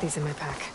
these in my pack.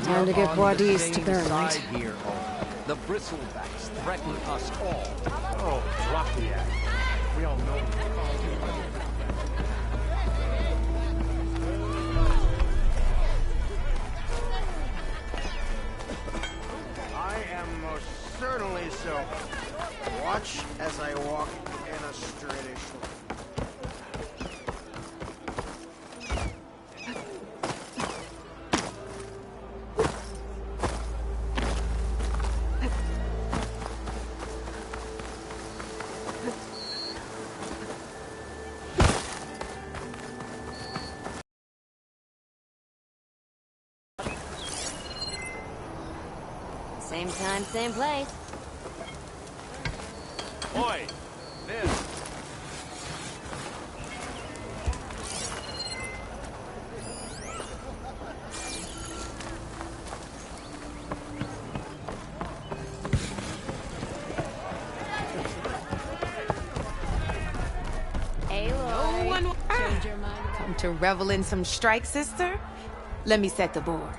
Time to get Boadis to their light. Here, the bristlebacks threaten us all. Oh, drop the act. We all know. I am most certainly so. Watch as I walk in a straightish line. Same time, same place. Oi! This! Aloy. No one will Change your mind. come to revel in some strike, sister. Let me set the board.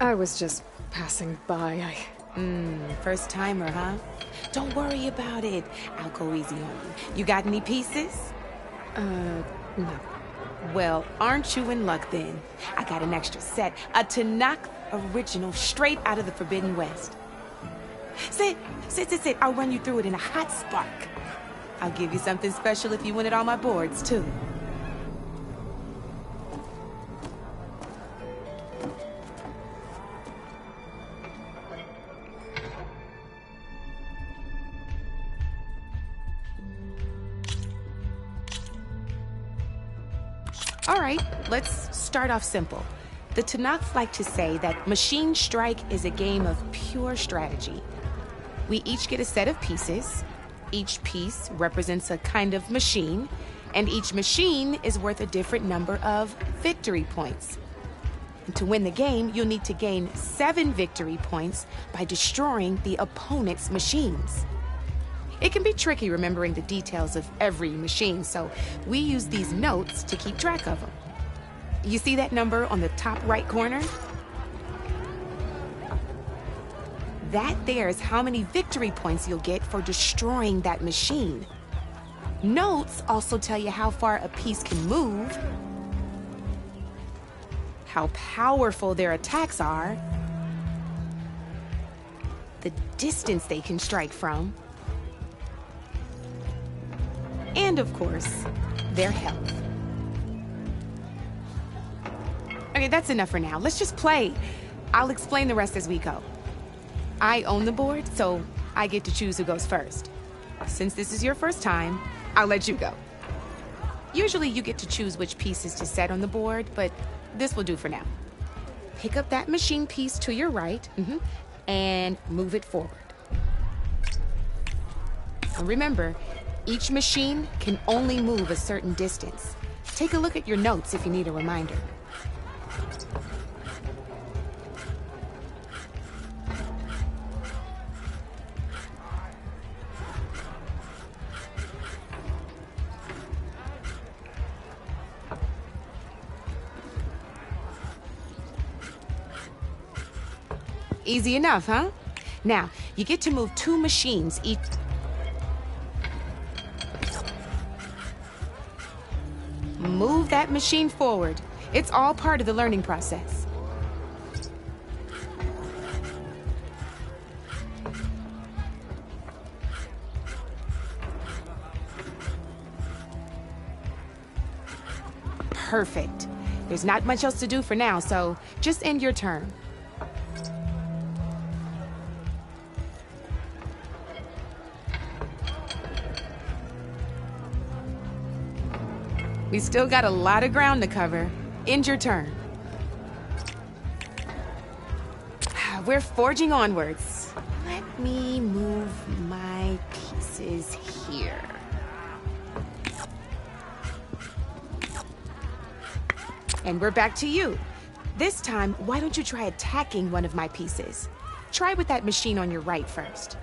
I was just passing by. First timer, huh? Don't worry about it. I'll go easy on you. You got any pieces? No. Well, aren't you in luck then? I got an extra set, a Tanakh original straight out of the Forbidden West. Sit. I'll run you through it in a hot spark. I'll give you something special if you win at all my boards, too. All right, let's start off simple. The Tanakh like to say that Machine Strike is a game of pure strategy. We each get a set of pieces. Each piece represents a kind of machine, and each machine is worth a different number of victory points. And to win the game, you'll need to gain 7 victory points by destroying the opponent's machines. It can be tricky remembering the details of every machine, so we use these notes to keep track of them. You see that number on the top right corner? That there is how many victory points you'll get for destroying that machine. Notes also tell you how far a piece can move, how powerful their attacks are, the distance they can strike from, and of course, their health. Okay, that's enough for now. Let's just play. I'll explain the rest as we go. I own the board, so I get to choose who goes first. Since this is your first time, I'll let you go. Usually you get to choose which pieces to set on the board, but this will do for now. Pick up that machine piece to your right, and move it forward. And remember, each machine can only move a certain distance. Take a look at your notes if you need a reminder. Easy enough, huh? Now, you get to move 2 machines each. Move that machine forward. It's all part of the learning process. Perfect. There's not much else to do for now, so just end your turn. We still got a lot of ground to cover. End your turn. We're forging onwards. Let me move my pieces here. And we're back to you. This time, why don't you try attacking one of my pieces? Try with that machine on your right first.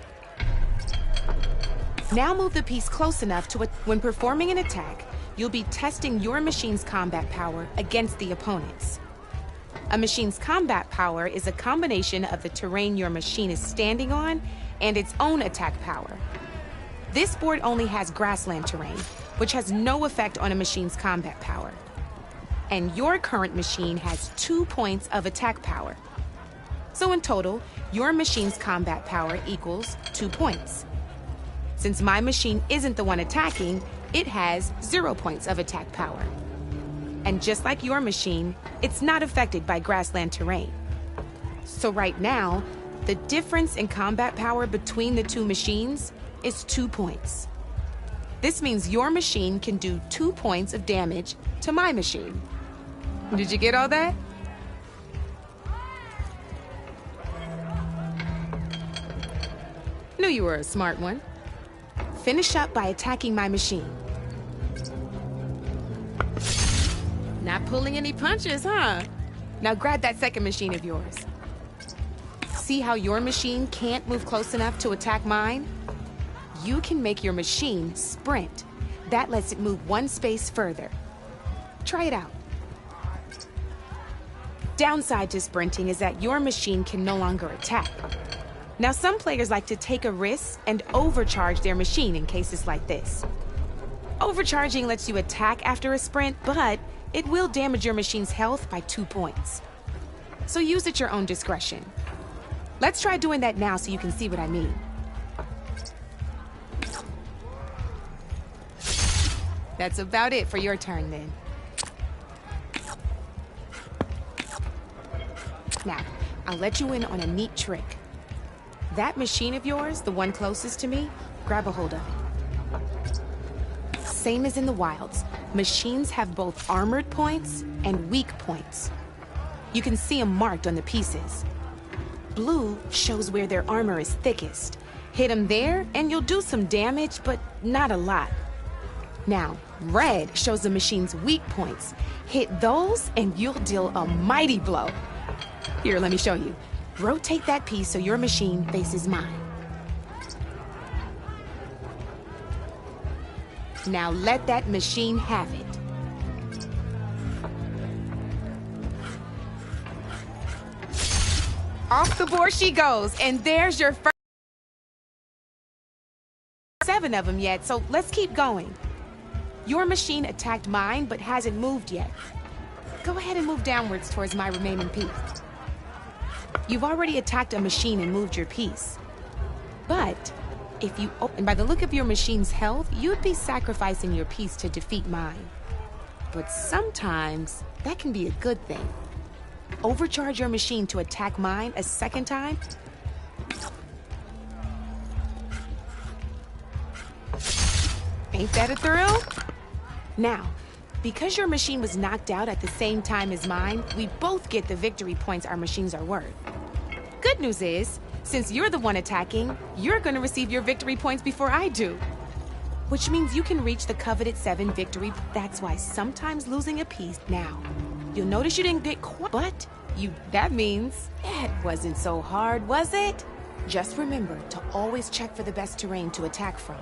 Now move the piece close enough to when performing an attack, you'll be testing your machine's combat power against the opponent's. A machine's combat power is a combination of the terrain your machine is standing on and its own attack power. This board only has grassland terrain, which has no effect on a machine's combat power. And your current machine has 2 points of attack power. So in total, your machine's combat power equals 2 points. Since my machine isn't the one attacking, it has 0 points of attack power. And just like your machine, it's not affected by grassland terrain. So right now, the difference in combat power between the two machines is 2 points. This means your machine can do 2 points of damage to my machine. Did you get all that? Knew you were a smart one. Finish up by attacking my machine. Not pulling any punches, huh? Now grab that second machine of yours. See how your machine can't move close enough to attack mine? You can make your machine sprint. That lets it move 1 space further. Try it out. Downside to sprinting is that your machine can no longer attack. Now, some players like to take a risk and overcharge their machine in cases like this. Overcharging lets you attack after a sprint, but it will damage your machine's health by 2 points. So use at your own discretion. Let's try doing that now so you can see what I mean. That's about it for your turn then. Now, I'll let you in on a neat trick. That machine of yours, the one closest to me, grab a hold of it. Same as in the wilds, machines have both armored points and weak points. You can see them marked on the pieces. Blue shows where their armor is thickest. Hit them there and you'll do some damage, but not a lot. Now, red shows the machine's weak points. Hit those and you'll deal a mighty blow. Here, let me show you. Rotate that piece so your machine faces mine. Now let that machine have it. Off the board she goes, and there's your first 7 of them yet, so let's keep going. Your machine attacked mine, but hasn't moved yet. Go ahead and move downwards towards my remaining piece. You've already attacked a machine and moved your piece. But if you and by the look of your machine's health, you'd be sacrificing your piece to defeat mine. But sometimes that can be a good thing. Overcharge your machine to attack mine a second time. Ain't that a thrill? Now, because your machine was knocked out at the same time as mine, we both get the victory points our machines are worth. Good news is, since you're the one attacking, you're gonna receive your victory points before I do. Which means you can reach the coveted 7 victory. That's why sometimes losing a piece. Now, you'll notice you didn't get quite, but that means it wasn't so hard, was it? Just remember to always check for the best terrain to attack from.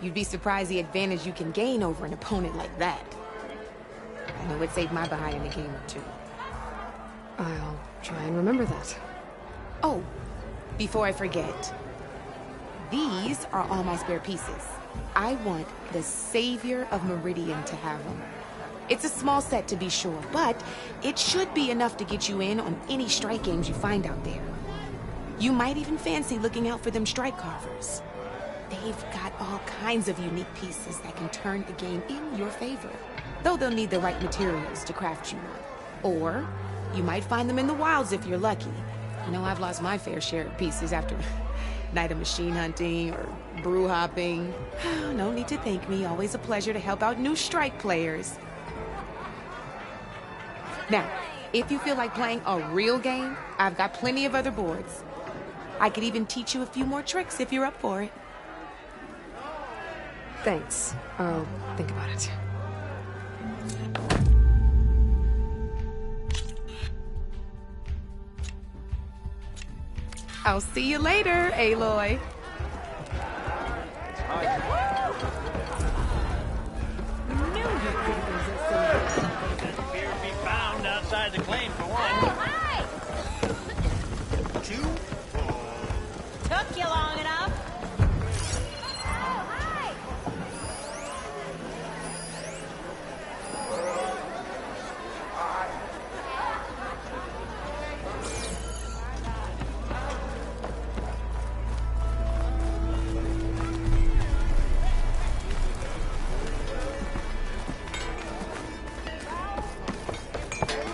You'd be surprised the advantage you can gain over an opponent like that. I know it saved my behind in a game or 2. I'll try and remember that. Oh, before I forget, these are all my spare pieces. I want the Savior of Meridian to have them. It's a small set to be sure, but it should be enough to get you in on any strike games you find out there. You might even fancy looking out for them strike carvers. They've got all kinds of unique pieces that can turn a game in your favor, though they'll need the right materials to craft you one. Or you might find them in the wilds if you're lucky. You know, I've lost my fair share of pieces after night of machine hunting or brew hopping. No need to thank me. Always a pleasure to help out new strike players. Now, if you feel like playing a real game, I've got plenty of other boards. I could even teach you a few more tricks if you're up for it. Thanks. I'll think about it. I'll see you later, Aloy. Appear to be found outside the claim for one. Hi! Two. Took you long enough. Oh, hi!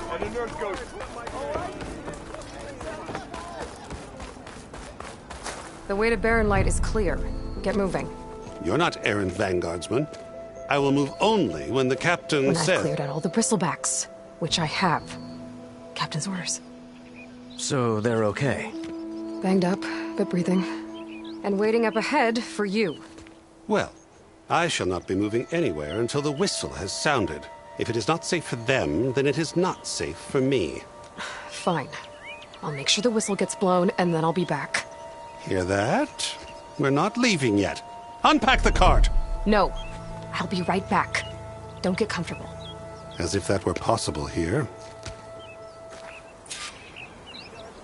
And the nurse goes, The way to Barren Light is clear. Get moving. You're not errant vanguardsman. I will move only when the captain When I've says... cleared out all the bristlebacks, which I have. Captain's orders. So they're okay. Banged up, but breathing. And waiting up ahead for you. Well, I shall not be moving anywhere until the whistle has sounded. If it is not safe for them, then it is not safe for me. Fine. I'll make sure the whistle gets blown, and then I'll be back. Hear that? We're not leaving yet. Unpack the cart! No. I'll be right back. Don't get comfortable. As if that were possible here.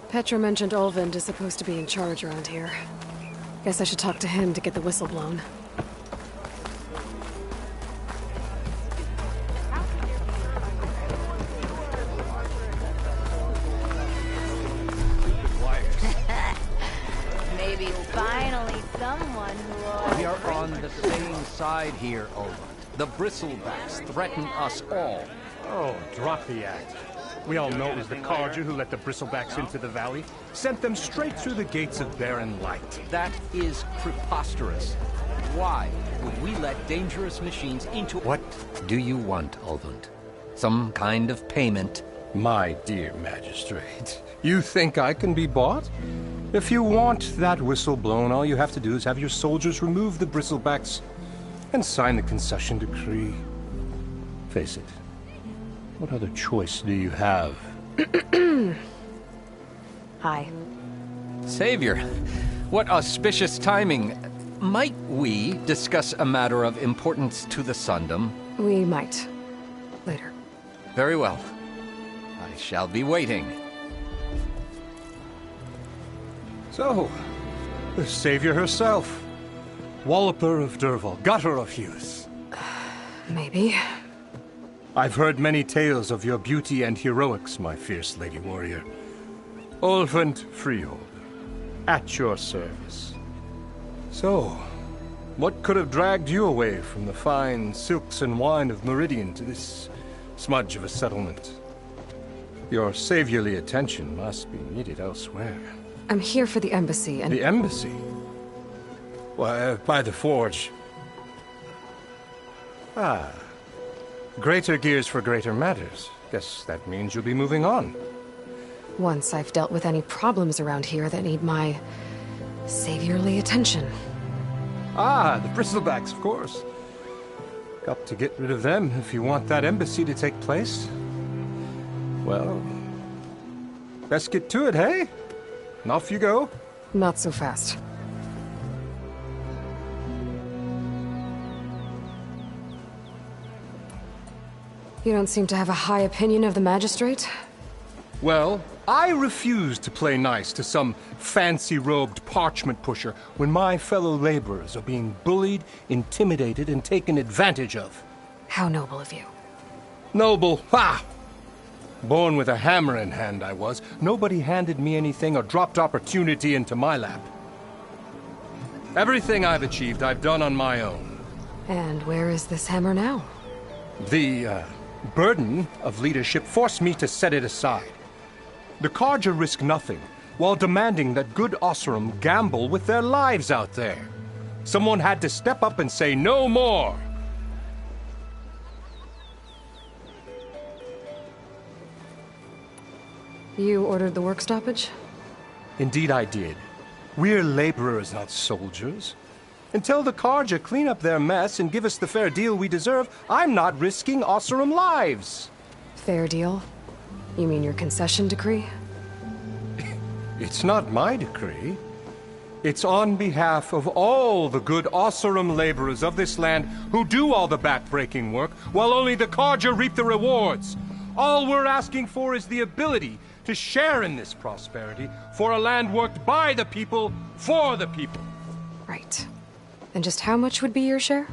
Petra mentioned Olvind is supposed to be in charge around here. Guess I should talk to him to get the whistle blown. Maybe finally someone who We are on the same side here, Olva. The bristlebacks threaten us all. oh, drop the act. We all know it was the Carja who let the bristlebacks into the valley, sent them straight through the gates of Barren Light. That is preposterous. Why would we let dangerous machines into... What do you want, Olvund? Some kind of payment? My dear magistrate, you think I can be bought? If you want that whistle blown, all you have to do is have your soldiers remove the bristlebacks and sign the concession decree. Face it, what other choice do you have? Hi. Savior, what auspicious timing. Might we discuss a matter of importance to the Sundom? We might. Later. Very well. I shall be waiting. So, the savior herself. Walloper of Derval, gutter of youth. Maybe. I've heard many tales of your beauty and heroics, my fierce lady warrior. Olvund Freehold, at your service. So, what could have dragged you away from the fine silks and wine of Meridian to this smudge of a settlement? Your saviorly attention must be needed elsewhere. I'm here for the embassy, and... The embassy? Why, by the forge. Ah. Greater gears for greater matters. Guess that means you'll be moving on. Once I've dealt with any problems around here that need my... saviorly attention. Ah, the bristlebacks, of course. Got to get rid of them if you want that embassy to take place. Well, best get to it, hey? And off you go. Not so fast. You don't seem to have a high opinion of the magistrate? Well, I refuse to play nice to some fancy-robed parchment pusher when my fellow laborers are being bullied, intimidated, and taken advantage of. How noble of you. Noble, ha! Born with a hammer in hand, I was. Nobody handed me anything or dropped opportunity into my lap. Everything I've achieved, I've done on my own. And where is this hammer now? The, burden of leadership forced me to set it aside. The Carja risk nothing, while demanding that good Oseram gamble with their lives out there. Someone had to step up and say no more. You ordered the work stoppage? Indeed I did. We're laborers, not soldiers. Until the Carja clean up their mess and give us the fair deal we deserve, I'm not risking Oseram lives. Fair deal? You mean your concession decree? It's not my decree. It's on behalf of all the good Oseram laborers of this land who do all the back-breaking work, while only the Carja reap the rewards. All we're asking for is the ability to share in this prosperity for a land worked by the people, for the people. Right. And just how much would be your share?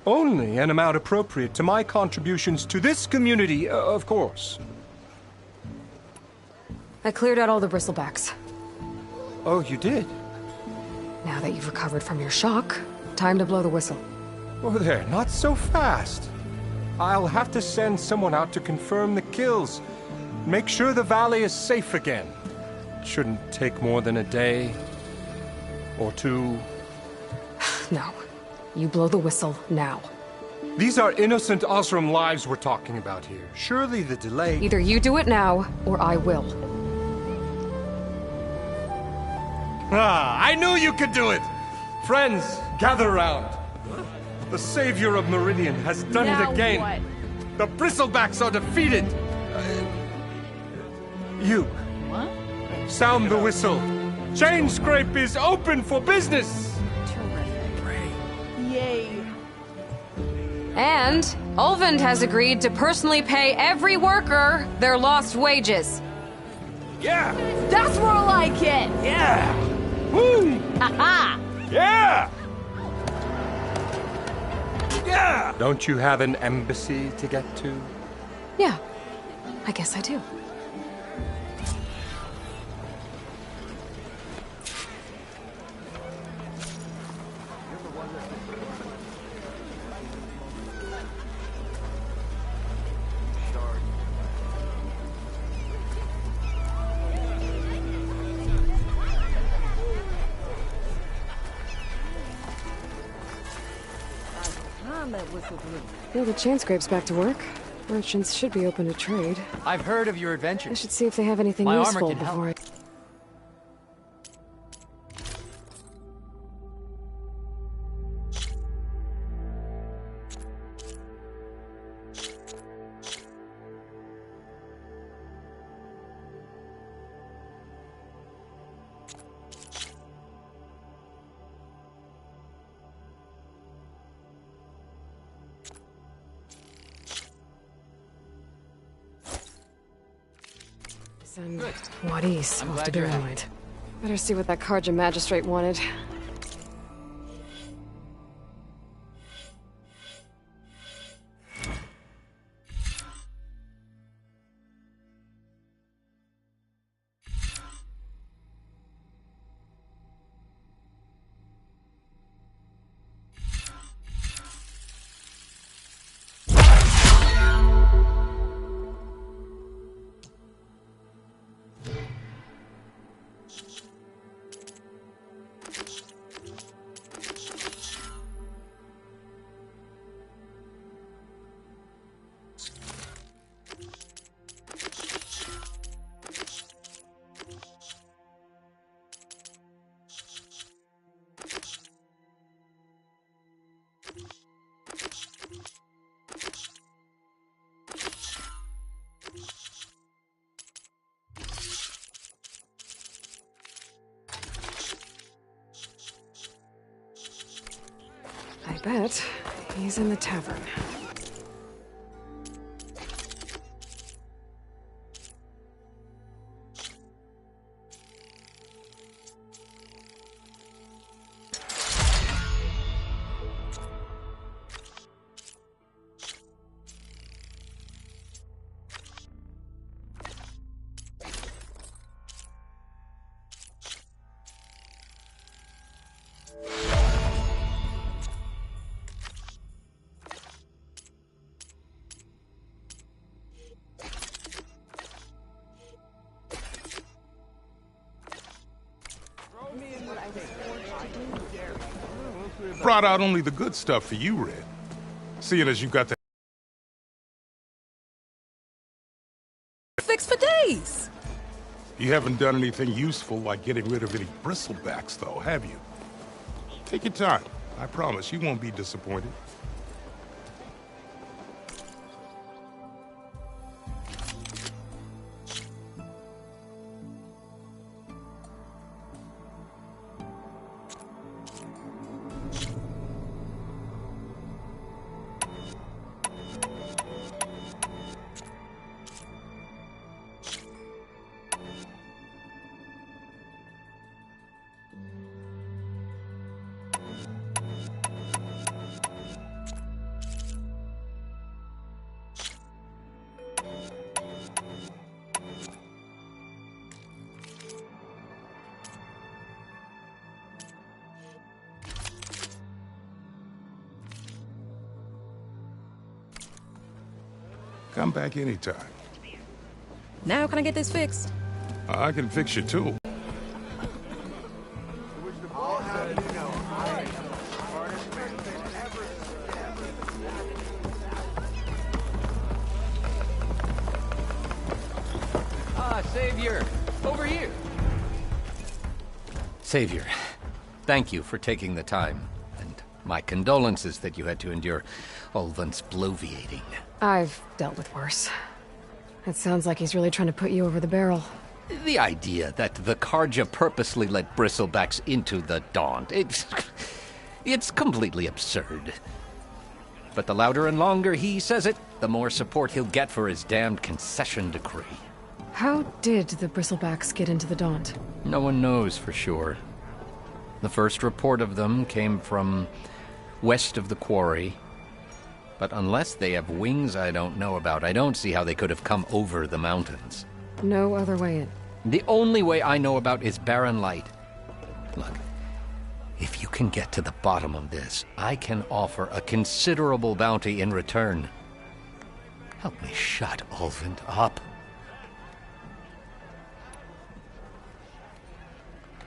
Only an amount appropriate to my contributions to this community, of course. I cleared out all the bristlebacks. Oh, you did? Now that you've recovered from your shock, time to blow the whistle. Oh, there, not so fast. I'll have to send someone out to confirm the kills. Make sure the valley is safe again. Shouldn't take more than a day or two. No. You blow the whistle now. These are innocent Oseram lives we're talking about here. Surely the delay... Either you do it now, or I will. Ah, I knew you could do it! Friends, gather round. The savior of Meridian has done it again. What? The bristlebacks are defeated. You. What? Sound the whistle. Chain Scrape is open for business. Yay. And Ulvund has agreed to personally pay every worker their lost wages. Yeah. That's more like it. Yeah. Woo. Aha. Yeah. Yeah. Don't you have an embassy to get to? Yeah, I guess I do. Well, the chain scrape's back to work. Merchants should be open to trade. I've heard of your I adventures. should see if they have anything My armor useful can help. before I... And Wadis I'm off glad to you're Barrymite. Better see what that Carja magistrate wanted. I bet he's in the tavern. Brought out only the good stuff for you, Red. Seeing as you got the fixed for days. You haven't done anything useful like getting rid of any bristlebacks, though, have you? Take your time. I promise you won't be disappointed. Come back anytime. Now can I get this fixed? I can fix your tool. Savior! Over here! Savior, thank you for taking the time, and my condolences that you had to endure Ulvund's bloviating. I've dealt with worse. It sounds like he's really trying to put you over the barrel. The idea that the Carja purposely let bristlebacks into the Daunt, it's completely absurd. But the louder and longer he says it, the more support he'll get for his damned concession decree. How did the bristlebacks get into the Daunt? No one knows for sure. The first report of them came from west of the quarry. But unless they have wings I don't know about, I don't see how they could have come over the mountains. No other way in. The only way I know about is Barren Light. Look, if you can get to the bottom of this, I can offer a considerable bounty in return. Help me shut Ulvund up.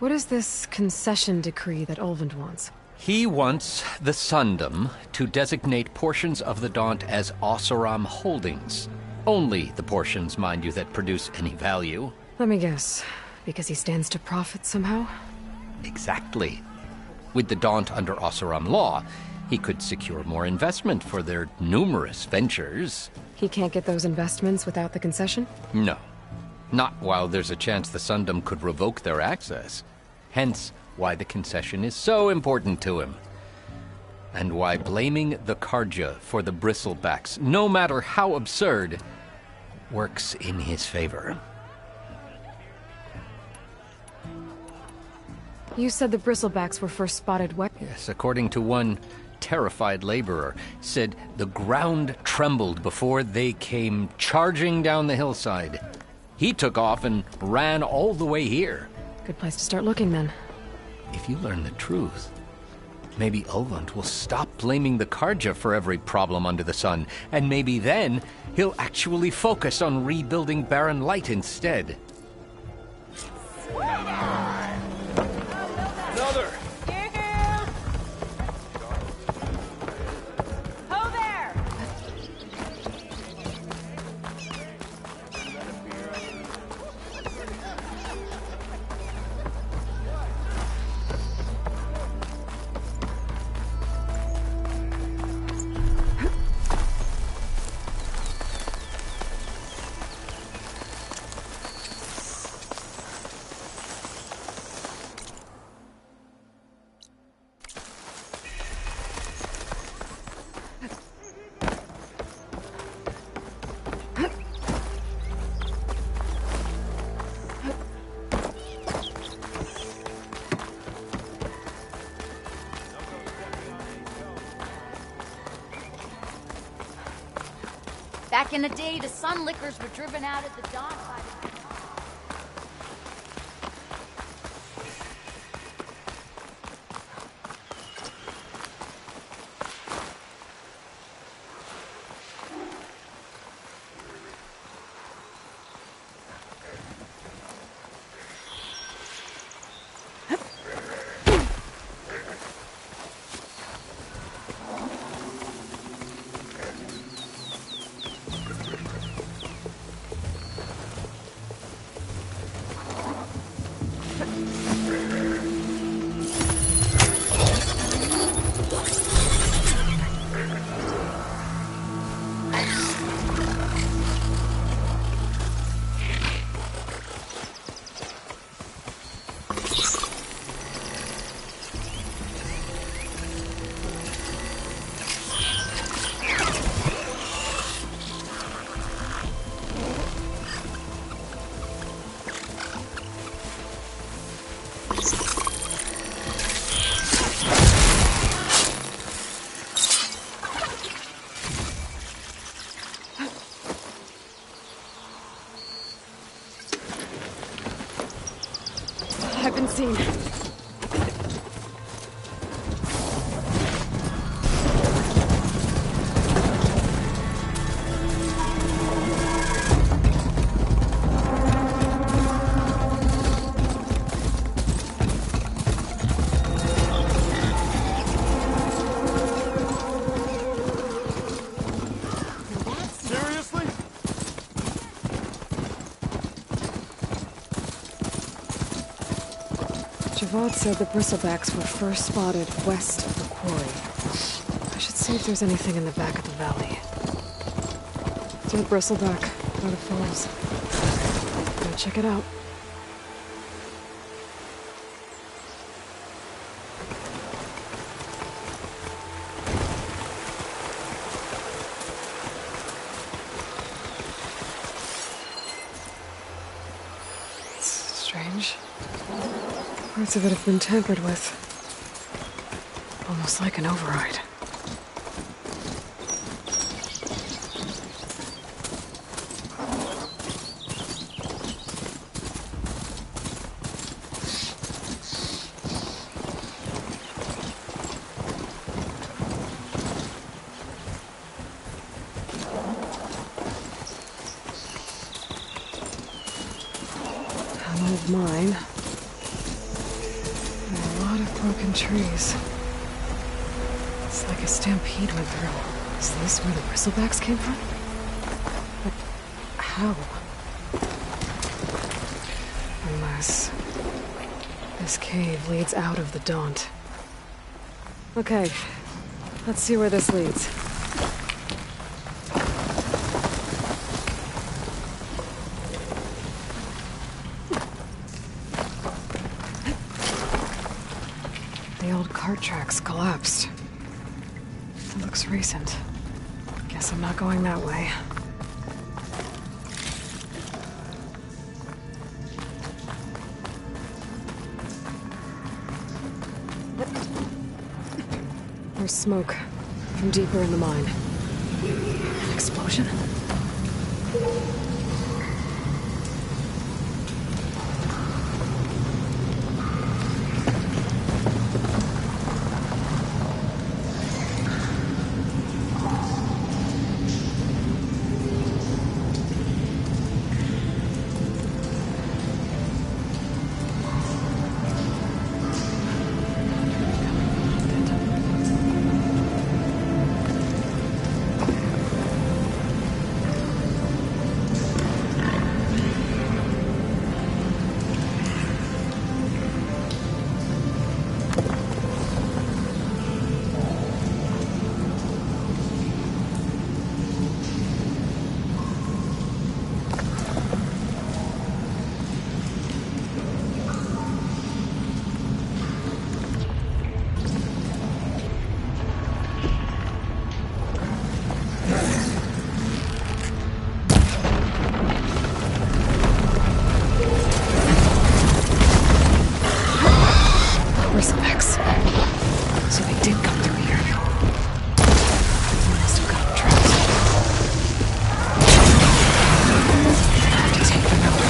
What is this concession decree that Ulvund wants? He wants the Sundom to designate portions of the Daunt as Oseram holdings. Only the portions, mind you, that produce any value. Let me guess. Because he stands to profit somehow? Exactly. With the Daunt under Oseram law, he could secure more investment for their numerous ventures. He can't get those investments without the concession? No. Not while there's a chance the Sundom could revoke their access. Hence, why the concession is so important to him. And why blaming the Carja for the bristlebacks, no matter how absurd, works in his favor. You said the bristlebacks were first spotted what? Yes, according to one terrified laborer, said the ground trembled before they came charging down the hillside. He took off and ran all the way here. Good place to start looking, then. If you learn the truth, maybe Ulvund will stop blaming the Carja for every problem under the sun, and maybe then he'll actually focus on rebuilding Barren Light instead. Another! Ho there! Back in the day, the Sunlickers were driven out at the Daunt by the... been seen. Seriously? Javad said the bristlebacks were first spotted west of the quarry. I should see if there's anything in the back of the valley. Dead bristleback, out of falls. Go check it out. It's strange. Parts of it have been tampered with. Almost like an override. An old mine. And a lot of broken trees. It's like a stampede went through. Is this where the bristlebacks came from? But how? Unless this cave leads out of the Daunt. Okay, let's see where this leads. The old cart tracks collapsed. It looks recent. Guess I'm not going that way. There's smoke from deeper in the mine. An explosion? Bristlebacks. So they did come through here. They must have got trapped. I have to take them out.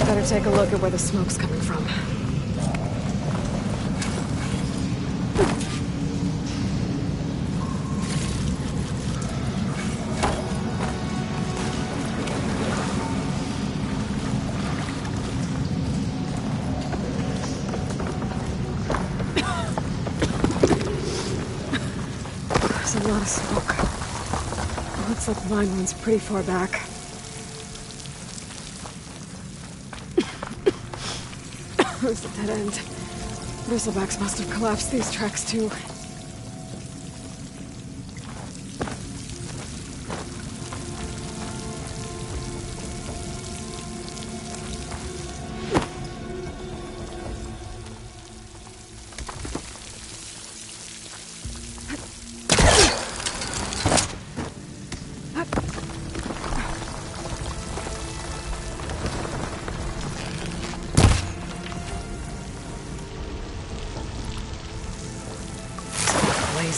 Better take a look at where the smoke's coming from. There's a lot of smoke. It looks like the mine runs pretty far back. There's a dead end. Bristlebacks must have collapsed these tracks too.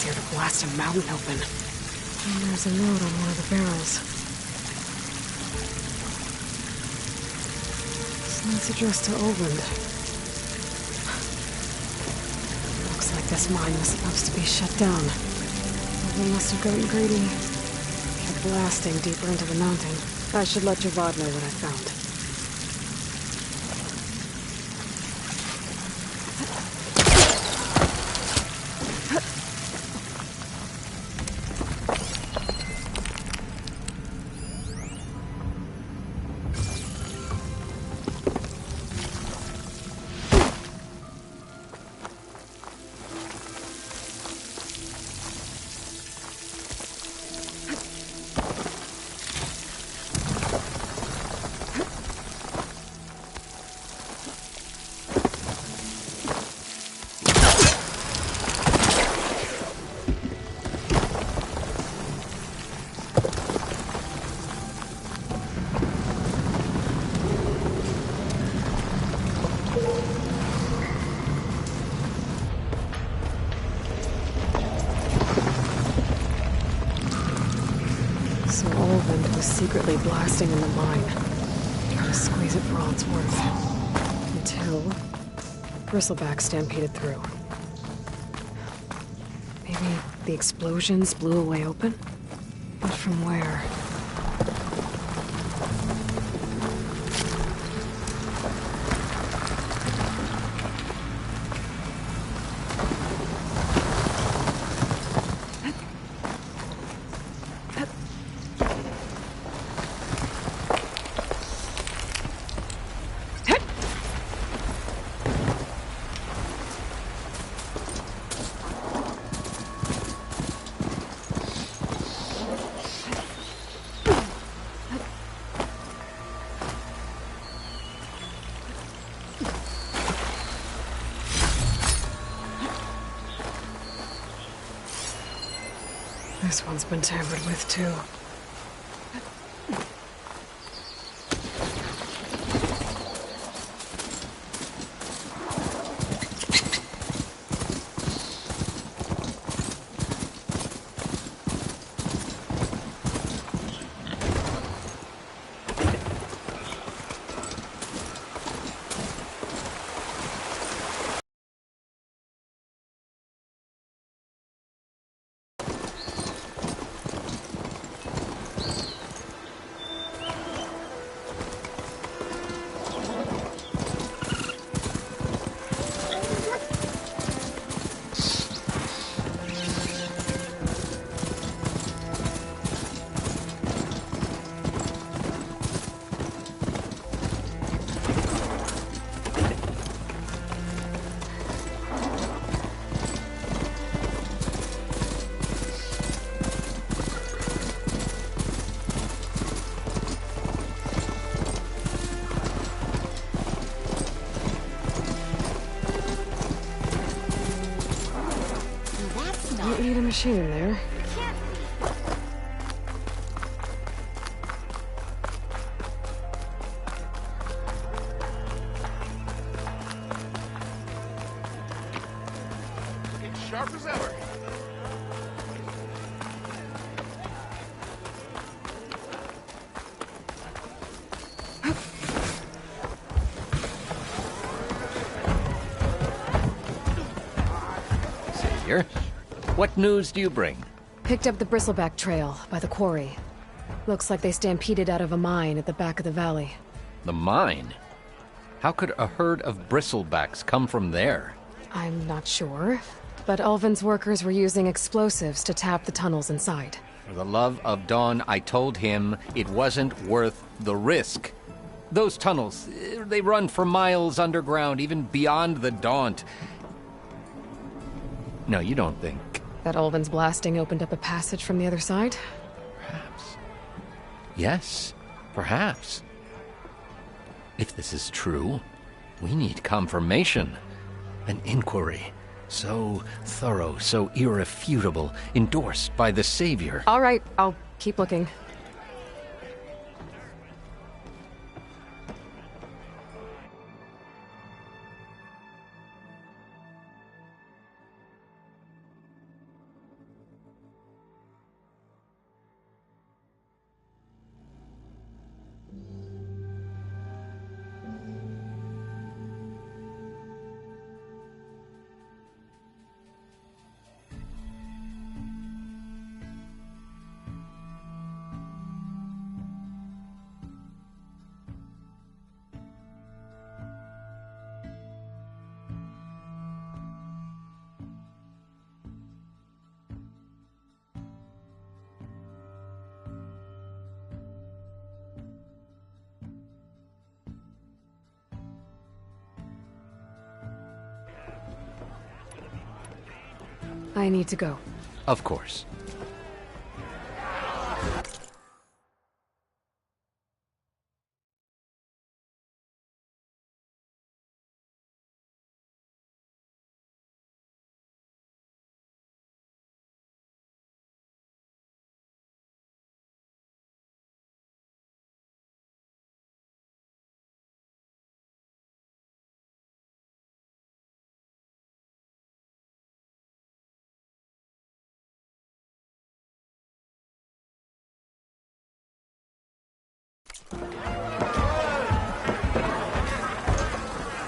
easier to blast a mountain open. And there's a note on one of the barrels. This note's addressed to Olvend. Looks like this mine was supposed to be shut down. Olvend must have gotten greedy. Kept blasting deeper into the mountain. I should let Javad know what I found. So Olvend was secretly blasting in the mine, trying to squeeze it for all it's worth. Until Bristleback stampeded through. Maybe the explosions blew a way open? But from where? This one's been tampered with, too. Don't need a machine in there. Looking sharp as ever. Savior, what news do you bring? Picked up the Bristleback trail by the quarry. Looks like they stampeded out of a mine at the back of the valley. The mine? How could a herd of bristlebacks come from there? I'm not sure, but Ulvin's workers were using explosives to tap the tunnels inside. For the love of Dawn, I told him it wasn't worth the risk. Those tunnels, they run for miles underground, even beyond the Daunt. No, you don't think. That Ulvin's blasting opened up a passage from the other side? Perhaps. Yes, perhaps. If this is true, we need confirmation. An inquiry. So thorough, so irrefutable, endorsed by the Savior. All right, I'll keep looking. I need to go. Of course.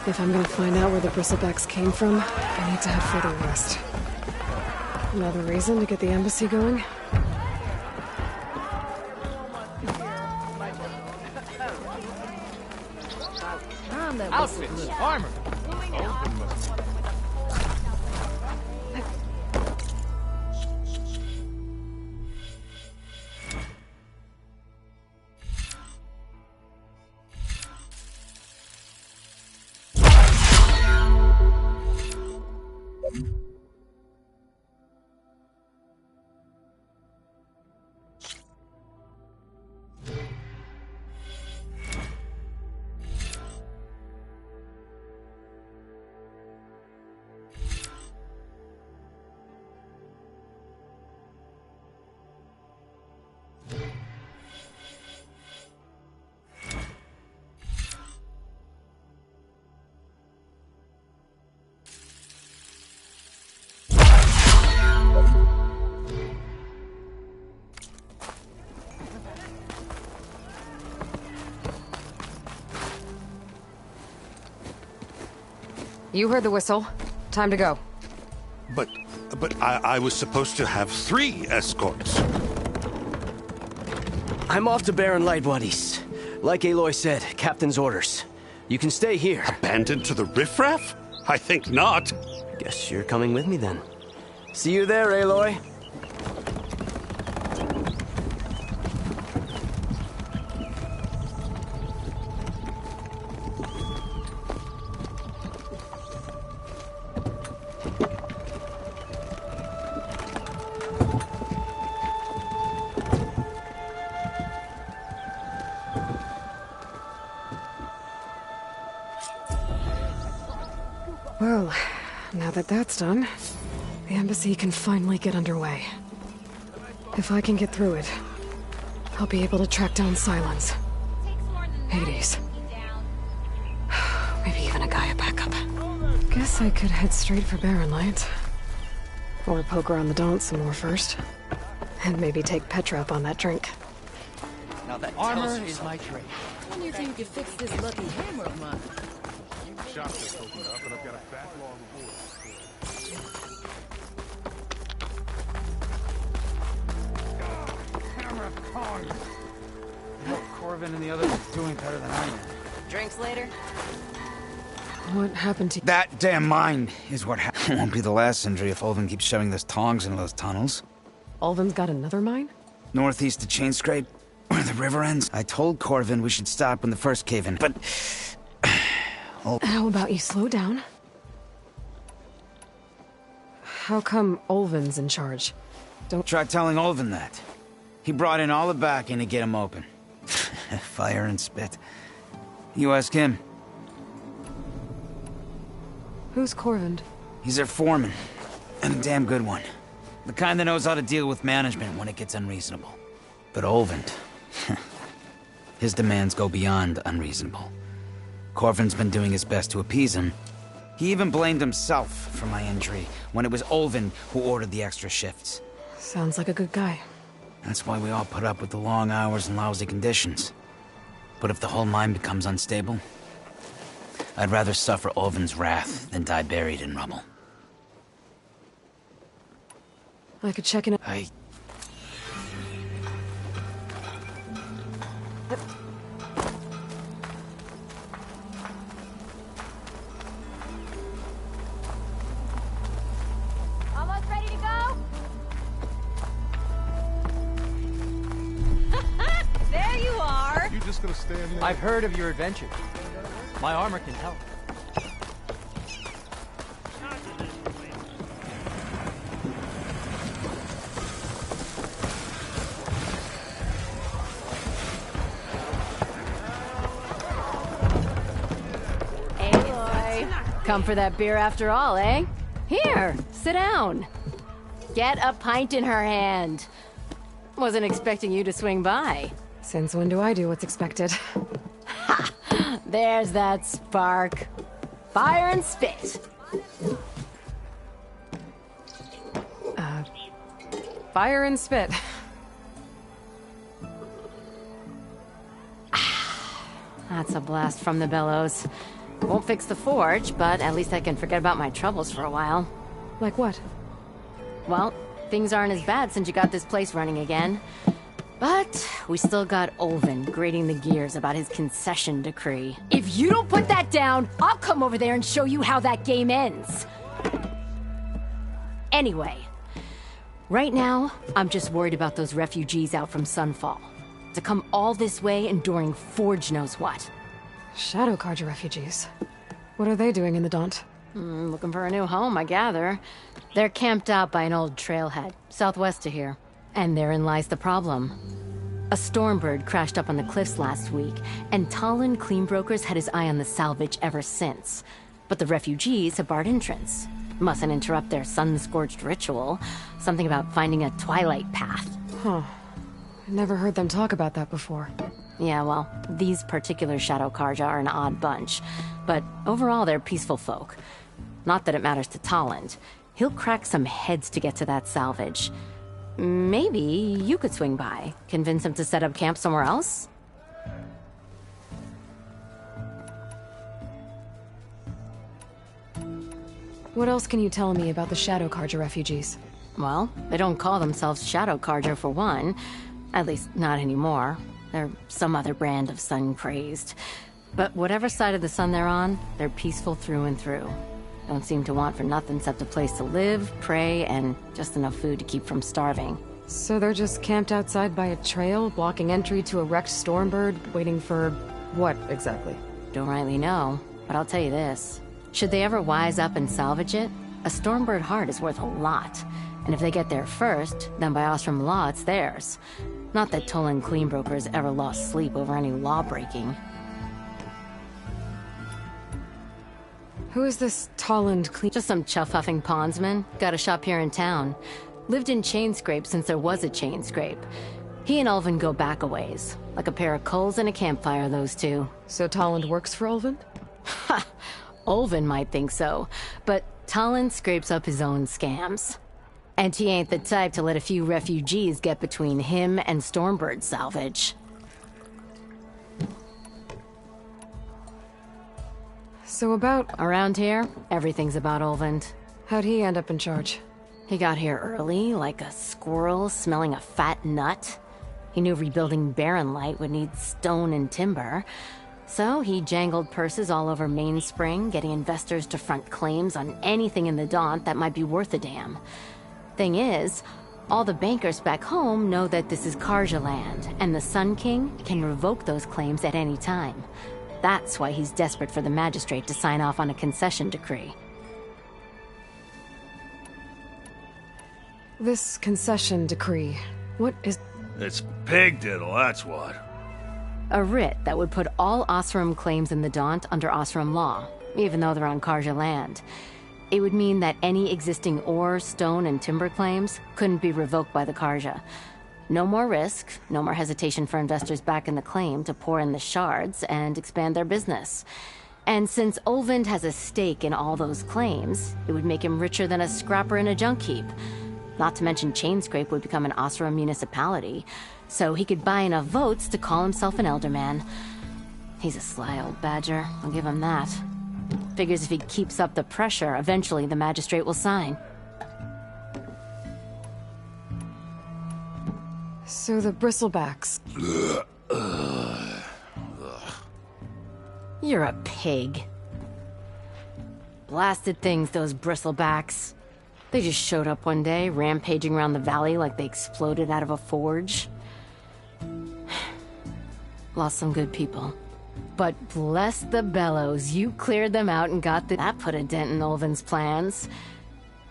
If I'm gonna find out where the bristlebacks came from, I need to head further west. Another reason to get the embassy going? Outfits, armor. You heard the whistle. Time to go. But I was supposed to have 3 escorts. I'm off to Baron Lightbodies. Like Aloy said, Captain's orders. You can stay here. Abandoned to the riffraff? I think not. Guess you're coming with me then. See you there, Aloy. Well, now that that's done, the embassy can finally get underway. If I can get through it, I'll be able to track down Silence. Hades. Maybe even a Gaia backup. Guess I could head straight for Barren Light. Or poke around the Daunt some more first. And maybe take Petra up on that drink. Now that armor is my trade. When do you think you fix this lucky hammer of mine? Shop just opened up, and I've got a backlog of orders. Hammer of Kong. I hope Corvin and the others are doing better than I am. Drinks later? What happened to... That damn mine is what happened. Won't be the last injury if Ulvin keeps shoving those tongs into those tunnels. Ulvin's got another mine? Northeast of Chainscrape, where the river ends. I told Corvin we should stop when the first cave in, but... How about you slow down? How come Ulvin's in charge? Don't try telling Ulvin that. He brought in all the backing to get him open. Fire and spit. You ask him. Who's Corvin? He's their foreman. And a damn good one. The kind that knows how to deal with management when it gets unreasonable. But Ulvin... his demands go beyond unreasonable. Corvin's been doing his best to appease him. He even blamed himself for my injury when it was Ulvin who ordered the extra shifts. Sounds like a good guy. That's why we all put up with the long hours and lousy conditions. But if the whole mine becomes unstable, I'd rather suffer Ulvin's wrath than die buried in rubble. I could check in... Almost ready to go? There you are! You just gonna stand there? I've heard of your adventures. My armor can help. Come for that beer after all, eh? Here, sit down. Get a pint in her hand. Wasn't expecting you to swing by. Since when do I do what's expected? Ha! There's that spark. Fire and spit. Fire and spit. That's a blast from the bellows. Won't fix the forge, but at least I can forget about my troubles for a while. Like what? Well, things aren't as bad since you got this place running again. But we still got Olvin grating the gears about his concession decree. If you don't put that down, I'll come over there and show you how that game ends. Anyway, right now, I'm just worried about those refugees out from Sunfall. To come all this way enduring Forge knows what. Shadow Carja refugees. What are they doing in the Daunt? Looking for a new home, I gather. They're camped out by an old trailhead, southwest of here. And therein lies the problem. A Stormbird crashed up on the cliffs last week, and Talon Cleanbrokers had his eye on the salvage ever since. But the refugees have barred entrance. Mustn't interrupt their sun-scorched ritual. Something about finding a twilight path. Huh. Never heard them talk about that before. Yeah, well, these particular Shadow Carja are an odd bunch. But overall, they're peaceful folk. Not that it matters to Talon. He'll crack some heads to get to that salvage. Maybe you could swing by, convince him to set up camp somewhere else? What else can you tell me about the Shadow Carja refugees? Well, they don't call themselves Shadow Carja for one. At least, not anymore. They're some other brand of sun-crazed. But whatever side of the sun they're on, they're peaceful through and through. Don't seem to want for nothing except a place to live, pray, and just enough food to keep from starving. So they're just camped outside by a trail, blocking entry to a wrecked Stormbird, waiting for... what, exactly? Don't rightly know, but I'll tell you this. Should they ever wise up and salvage it, a Stormbird heart is worth a lot. And if they get there first, then by Ostrom law, it's theirs. Not that Tolan Cleanbrokers ever lost sleep over any law-breaking. Who is this Talland Clean? Just some chuff-huffing pondsman. Got a shop here in town. Lived in Chainscrape since there was a Chainscrape. He and Ulvin go back a ways. Like a pair of coals and a campfire, those two. So Talland works for Ulvin? Ha! Ulvin might think so, but Talland scrapes up his own scams. And he ain't the type to let a few refugees get between him and Stormbird salvage. So about... Around here, everything's about Ulvin. How'd he end up in charge? He got here early, like a squirrel smelling a fat nut. He knew rebuilding Barren Light would need stone and timber. So he jangled purses all over Mainspring, getting investors to front claims on anything in the Daunt that might be worth a damn. Thing is, all the bankers back home know that this is Carja land, and the Sun King can revoke those claims at any time. That's why he's desperate for the magistrate to sign off on a concession decree. This concession decree, what is... It's pig diddle, that's what. A writ that would put all Osram claims in the Daunt under Osram law, even though they're on Carja land. It would mean that any existing ore, stone, and timber claims couldn't be revoked by the Carja. No more risk, no more hesitation for investors back in the claim to pour in the shards and expand their business. And since Ulvin has a stake in all those claims, it would make him richer than a scrapper in a junk heap. Not to mention Chainscrape would become an Osram municipality, so he could buy enough votes to call himself an Elderman. He's a sly old badger, I'll give him that. Figures if he keeps up the pressure, eventually the magistrate will sign. So the Bristlebacks... You're a pig. Blasted things, those Bristlebacks. They just showed up one day, rampaging around the valley like they exploded out of a forge. Lost some good people. But bless the bellows, you cleared them out and got the... That put a dent in Ulvin's plans.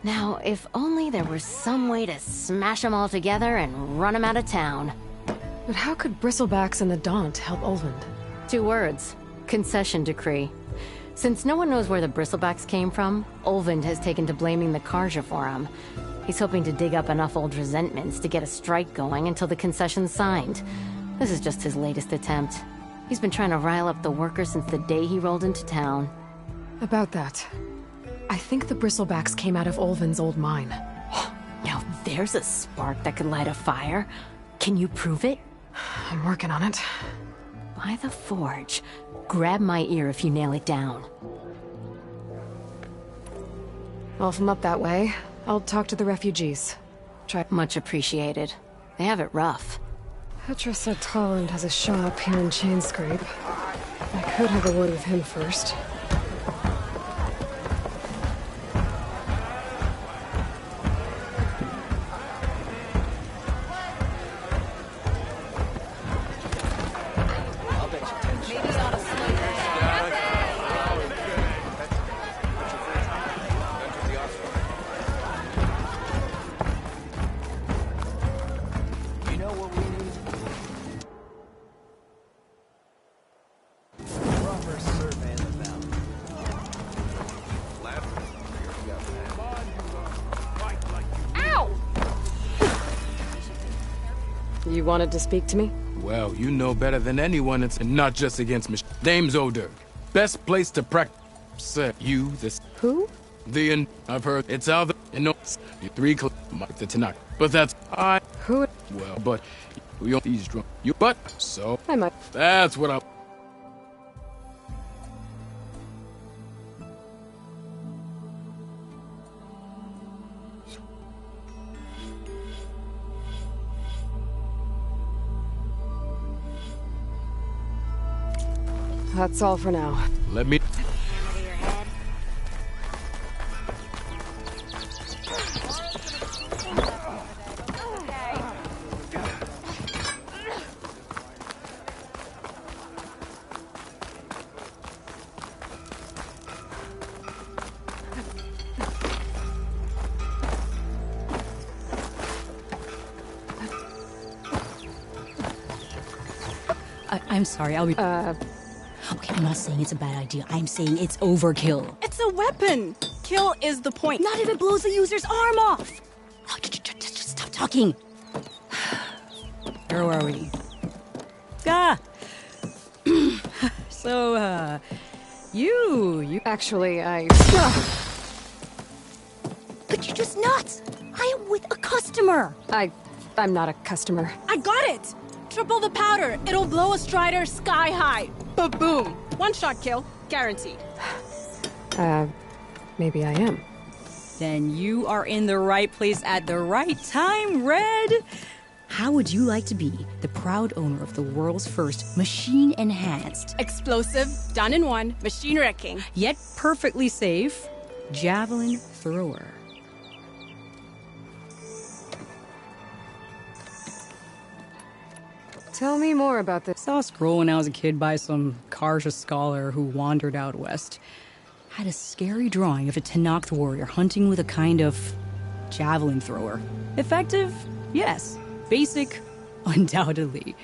Now, if only there were some way to smash them all together and run them out of town. But how could Bristlebacks and the Daunt help Ulvin? 2 words. Concession decree. Since no one knows where the bristlebacks came from, Olvend has taken to blaming the Karja for them. He's hoping to dig up enough old resentments to get a strike going until the concession's signed. This is just his latest attempt. He's been trying to rile up the workers since the day he rolled into town. About that, I think the bristlebacks came out of Olven's old mine. Now there's a spark that could light a fire. Can you prove it? I'm working on it. By the forge. Grab my ear if you nail it down. Well, if I'm up that way, I'll talk to the refugees. Much appreciated. They have it rough. Petra said Tolland has a shop here in Chainscrape. I could have a word with him first. You wanted to speak to me? Well, you know better than anyone it's not just against me. Name's Odur. Best place to practice. You, this. Who? I've heard it's out there. And no, you three mark the Tanakh. But that's Who? Well, but we don't these drunk. You but so I might. That's what I. That's all for now. Let me. I'm sorry, I'll be... Okay, I'm not saying it's a bad idea. I'm saying it's overkill. It's a weapon! Kill is the point. Not if it blows the user's arm off! Oh, just stop talking. Where were we? So, you... Actually, But you're just nuts! I am with a customer! I'm not a customer. I got it! Triple the powder. It'll blow a Strider sky high. Ba-boom. One-shot kill. Guaranteed. Maybe I am. Then you are in the right place at the right time, Red! How would you like to be the proud owner of the world's first machine-enhanced... Explosive, done in one, machine wrecking. Yet perfectly safe, javelin thrower. Tell me more about this. Saw a scroll when I was a kid by some Karja scholar who wandered out west. Had a scary drawing of a Tanakh warrior hunting with a kind of javelin thrower. Effective? Yes. Basic? Undoubtedly.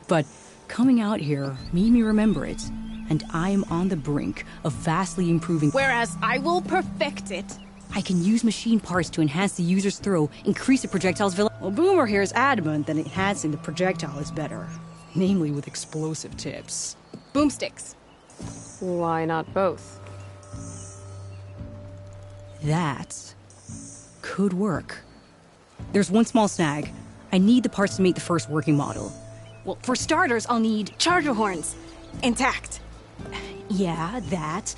But coming out here made me remember it, and I am on the brink of vastly improving... Whereas I will perfect it. I can use machine parts to enhance the user's throw, increase the projectile's velocity. Well, Boomer here is adamant that enhancing the projectile is better. Namely with explosive tips. Boomsticks. Why not both? That could work. There's one small snag. I need the parts to make the first working model. Well, for starters, I'll need charger horns. Intact. Yeah, that.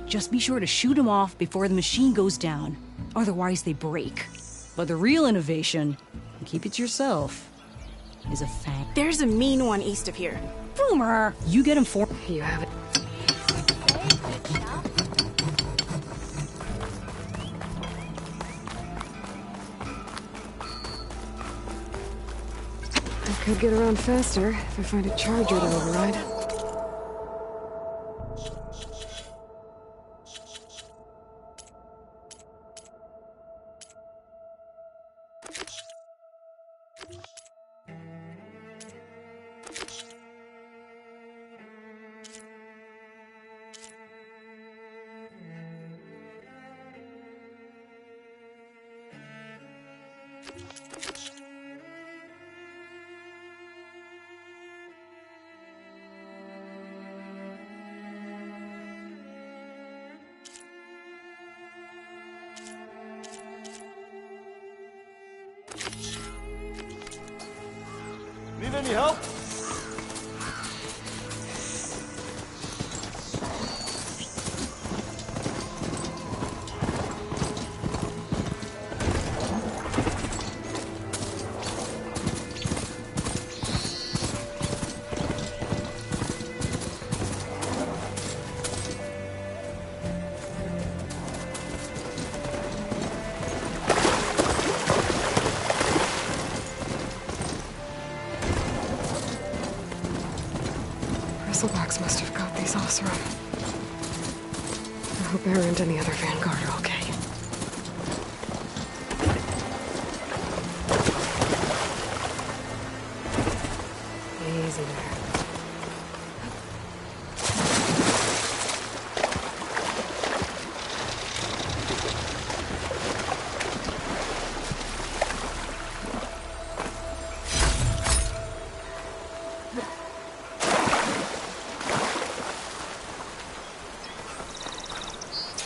Just be sure to shoot them off before the machine goes down. Otherwise, they break. But the real innovation, and keep it to yourself, is a fang. There's a mean one east of here. Boomer! You get him for... You have it. I could get around faster if I find a charger to override. Any help? Bristlebacks must have got these Oseram. I hope Bear and any other Vanguard are okay. Easy there.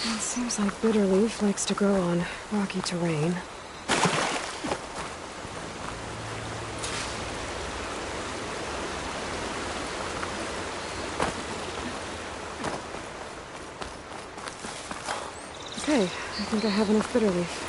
It seems like Bitterleaf likes to grow on rocky terrain. Okay, I think I have enough Bitterleaf.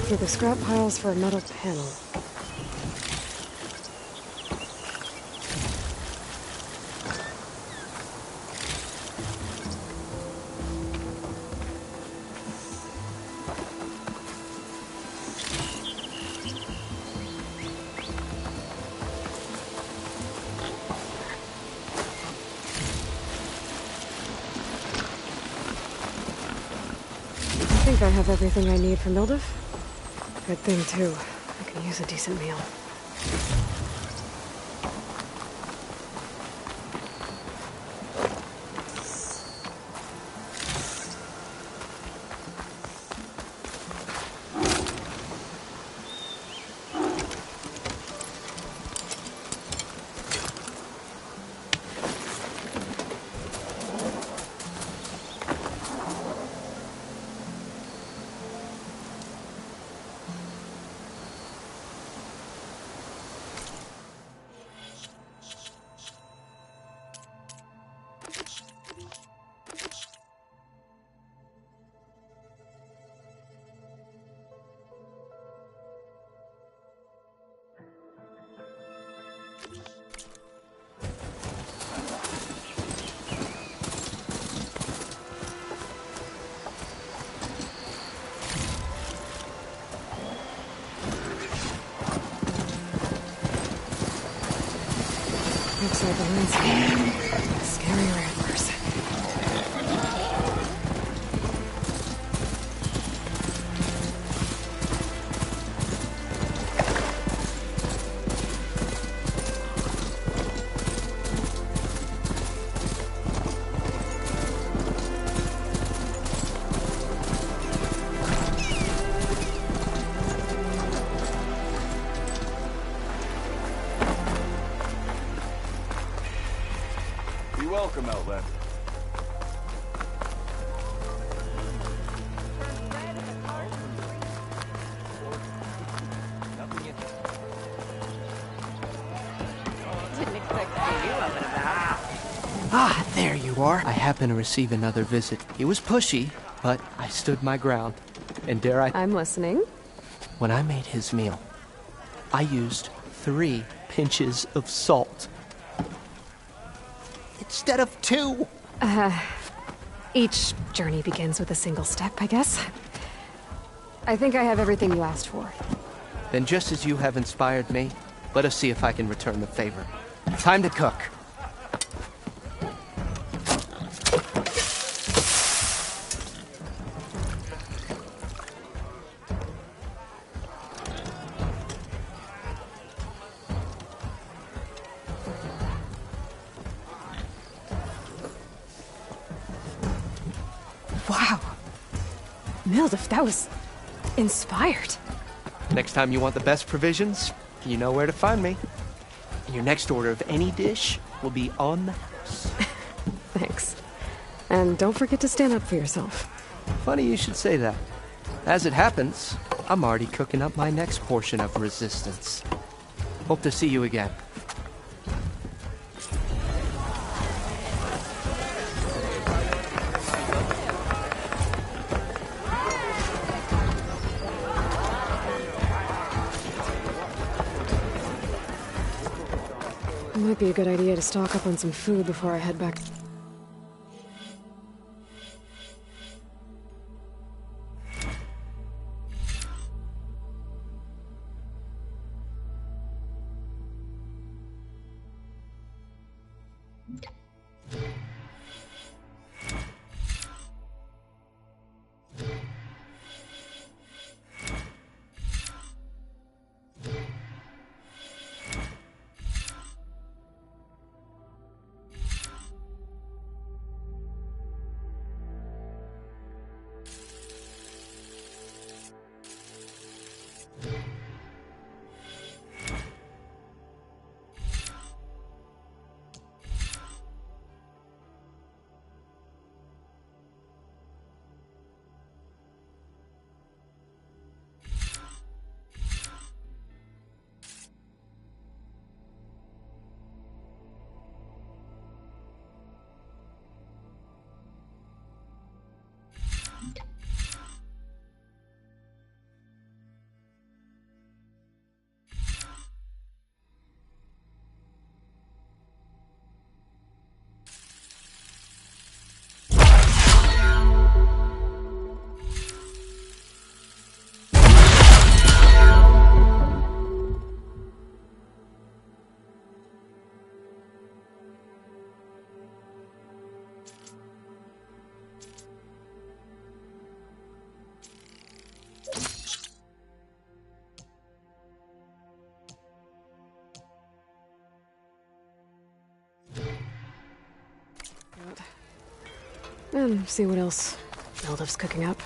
Through the scrap piles for a metal panel. I think I have everything I need for Mildiv. Good thing, too. I can use a decent meal. inside the landscape. Scary ramblers. You're welcome, Outlander. Didn't expect to see you up and about. Ah, there you are. I happen to receive another visit. He was pushy, but I stood my ground. And dare I... I'm listening. When I made his meal, I used 3 pinches of salt. Instead of 2. Each journey begins with a single step, I guess. I think I have everything you asked for. Then just as you have inspired me, let us see if I can return the favor. Time to cook. Wow. Mildif, that was inspired. Next time you want the best provisions, you know where to find me. And your next order of any dish will be on the house. Thanks. And don't forget to stand up for yourself. Funny you should say that. As it happens, I'm already cooking up my next portion of resistance. Hope to see you again. It might be a good idea to stock up on some food before I head back. And see what else Mildif's cooking up.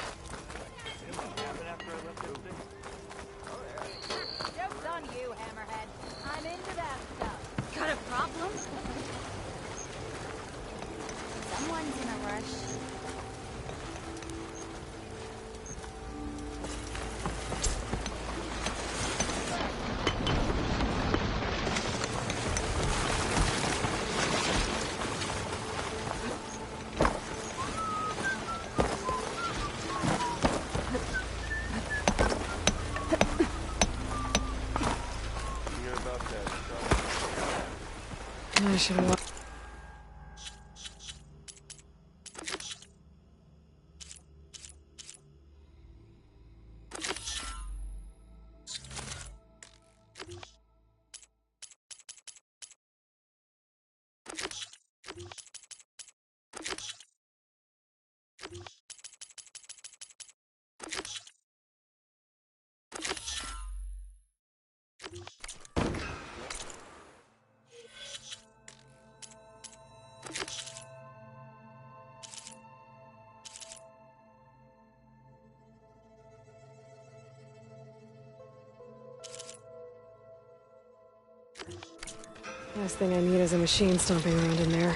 Joke's on you, Hammerhead. I'm into that stuff. Got a problem? Someone's in a rush. I should Last thing I need is a machine stomping around in there.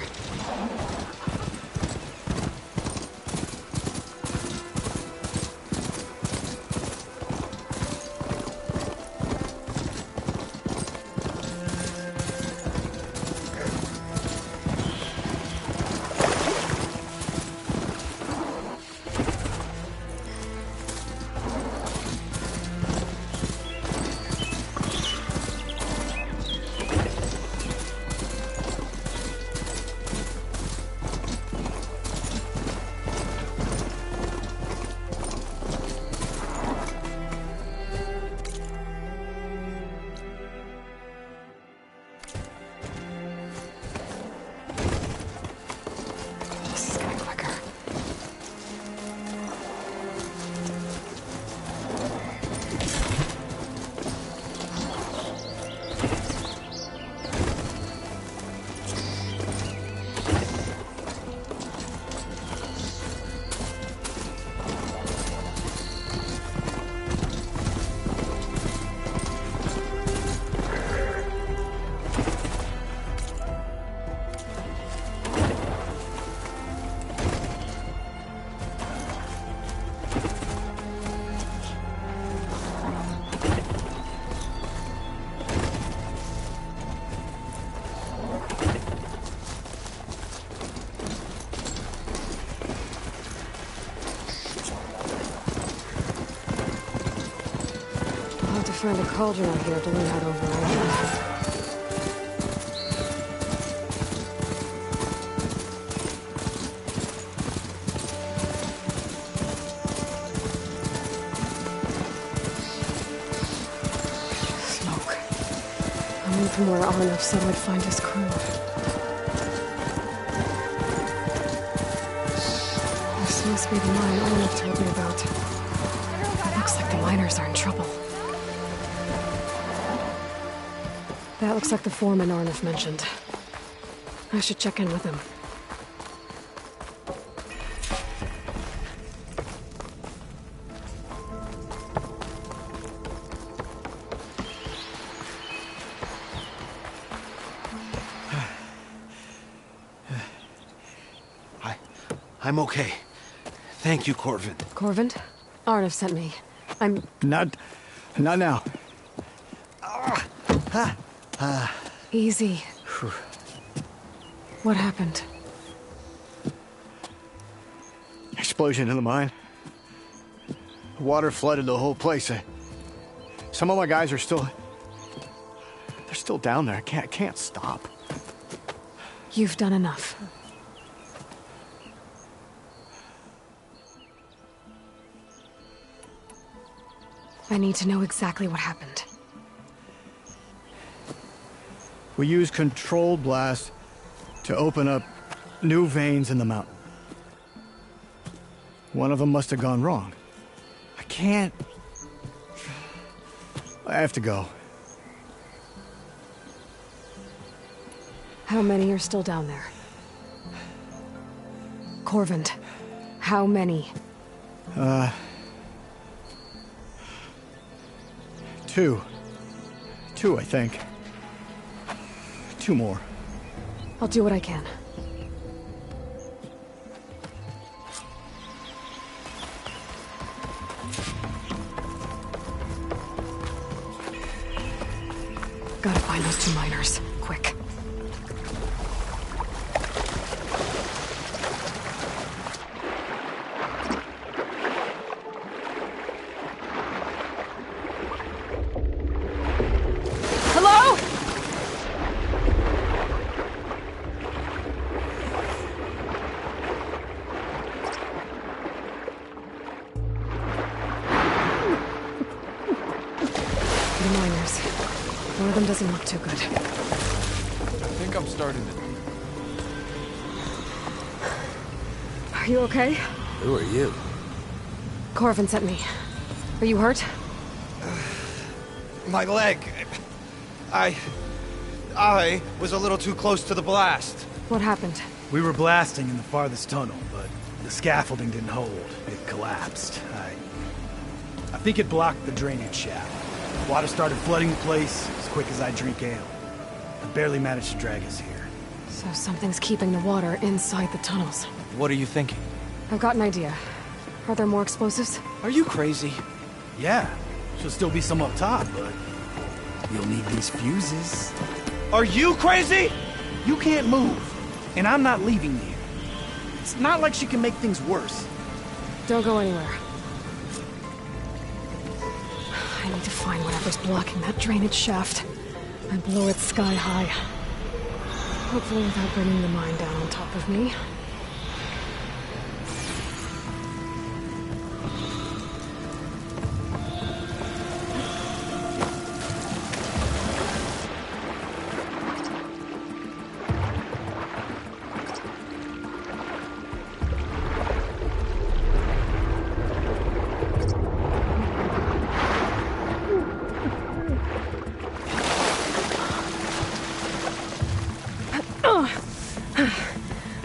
Find a cauldron out here to learn how to override it. Smoke. Coming from where Arnav said I'd find his crew. This must be the mine Arnav told me about. It looks like the miners are in trouble. That looks like the foreman Arnav mentioned. I should check in with him. I'm okay. Thank you, Corvin. Corvin? Arnav sent me. I'm... Not now. Easy. What happened? Explosion in the mine. Water flooded the whole place. Some of my guys are still... They're still down there. I can't stop. You've done enough. I need to know exactly what happened. We used controlled blast to open up new veins in the mountain. One of them must have gone wrong. I can't... I have to go. How many are still down there? Corvin, how many? Two, I think. 2 more. I'll do what I can. Gotta find those 2 miners, quick. Doesn't look too good. I think I'm starting to... Are you okay? Who are you? Corvin sent me. Are you hurt? My leg. I was a little too close to the blast. What happened? We were blasting in the farthest tunnel, but the scaffolding didn't hold. It collapsed. I think it blocked the drainage shaft. Water started flooding the place as quick as I drink ale. barely managed to drag us here. So something's keeping the water inside the tunnels. What are you thinking? I've got an idea. Are there more explosives? Are you crazy? Yeah, should still be some up top, but you'll need these fuses. Are you crazy? You can't move, and I'm not leaving you. It's not like she can make things worse. Don't go anywhere. I need to find whatever's blocking that drainage shaft and blow it sky high. Hopefully without bringing the mine down on top of me.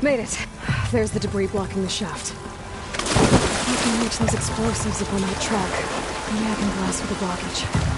Made it. There's the debris blocking the shaft. I can reach those explosives up on that track. Maybe I can blast with the blockage.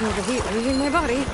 Feel the heat leaving my body.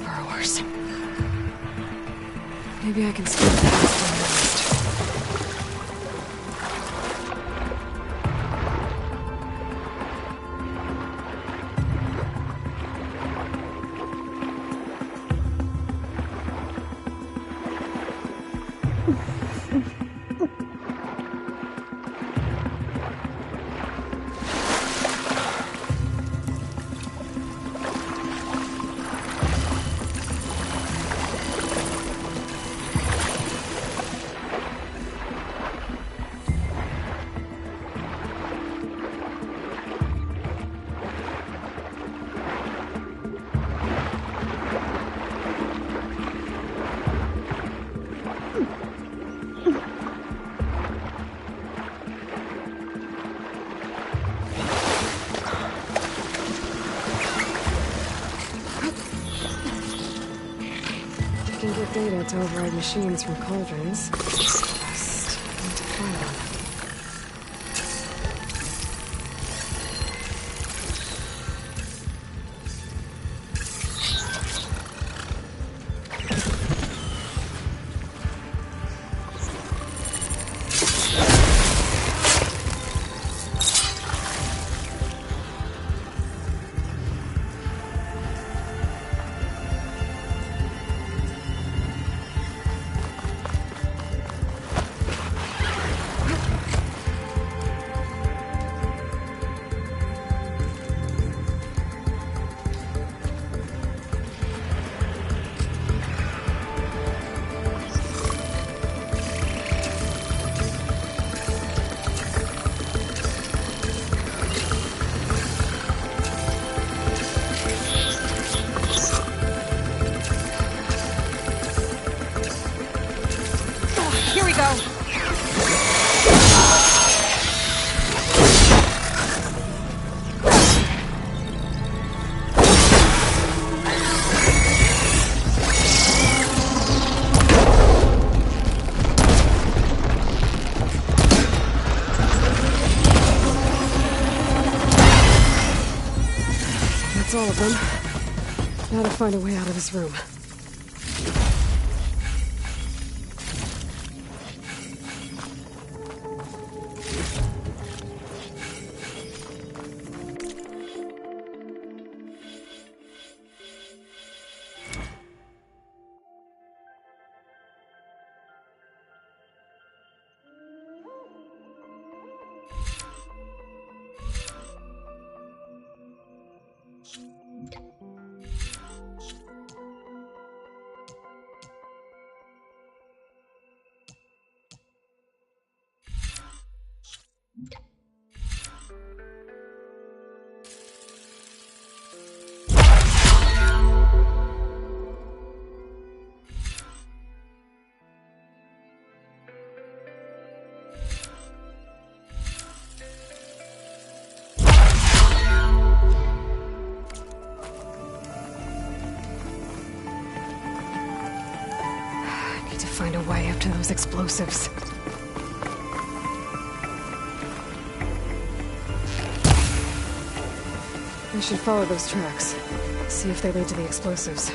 Burrowers. Maybe I can skip that. I can get data to override machines from cauldrons. Just need to find one. Here we go. That's all of them. Now to find a way out of this room. Find a way up to those explosives. I should follow those tracks. See if they lead to the explosives.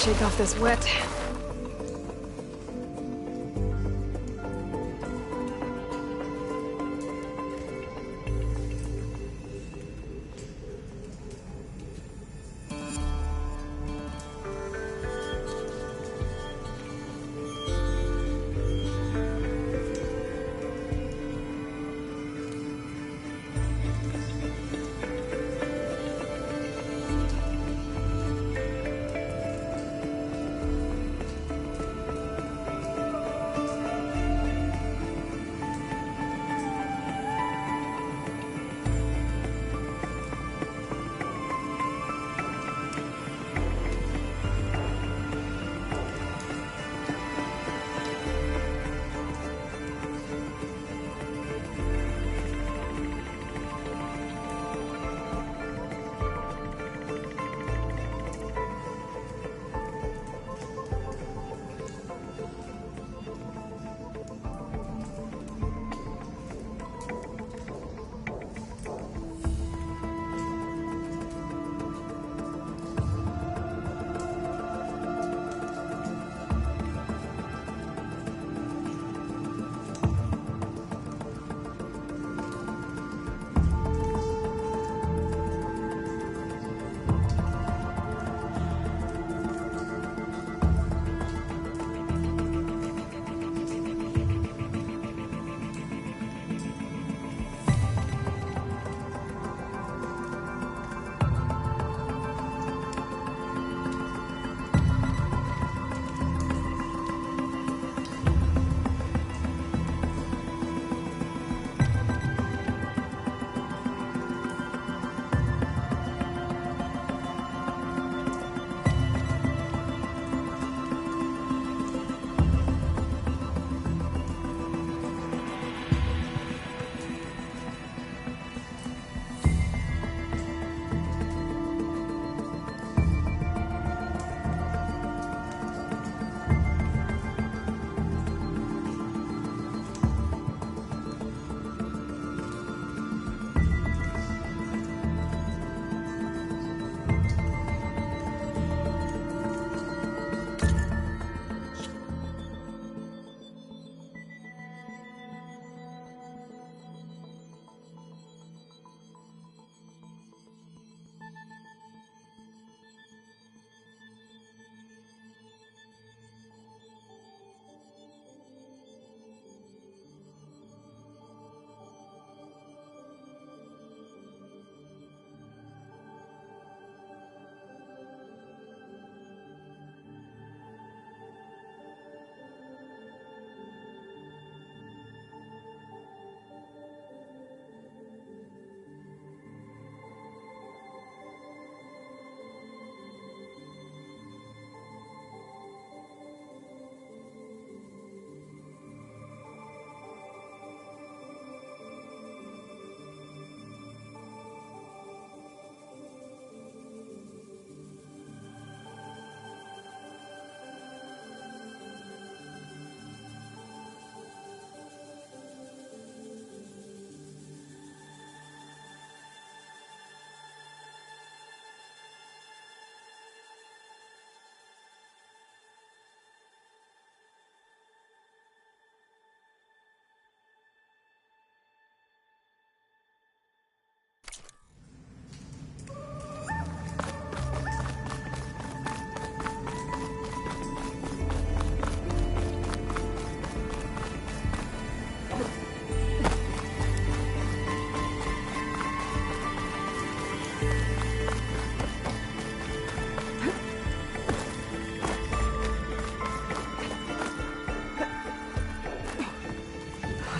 shake off this wet.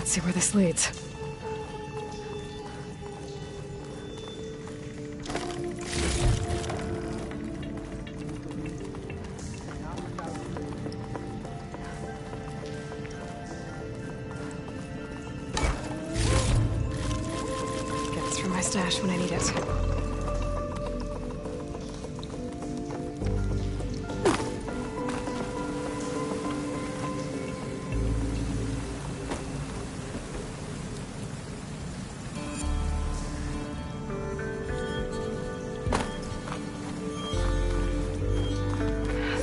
Let's see where this leads. Get this from my stash when I need it.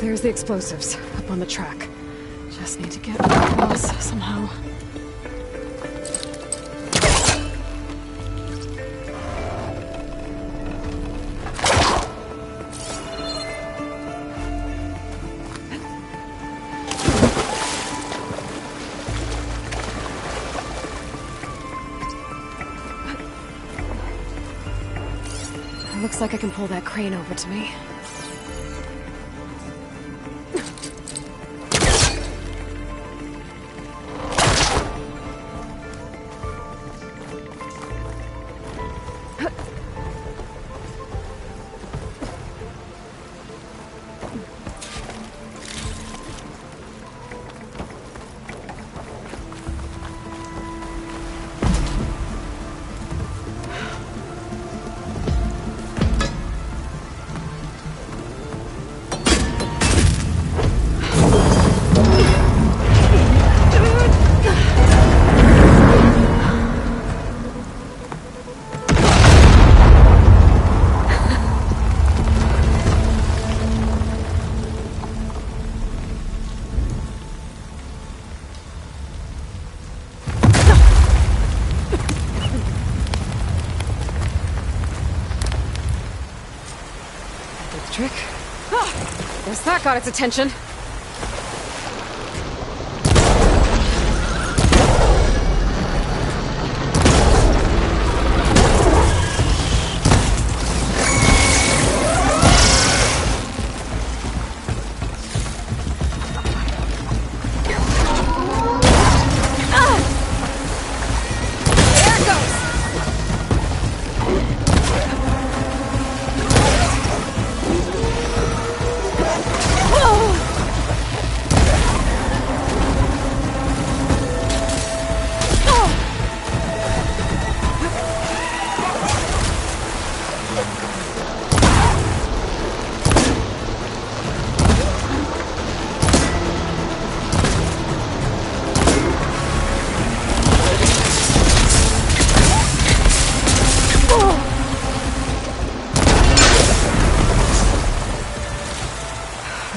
There's the explosives, up on the track. Just need to get across somehow. Looks like I can pull that crane over to me. Trick. Ah, guess that got its attention.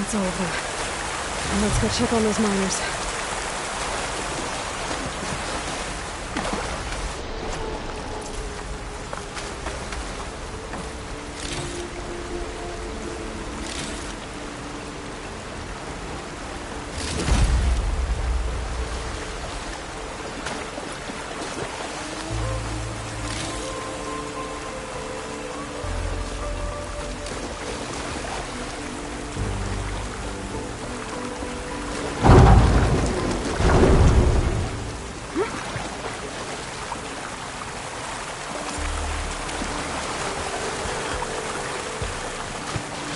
It's over. Now let's go check on those miners.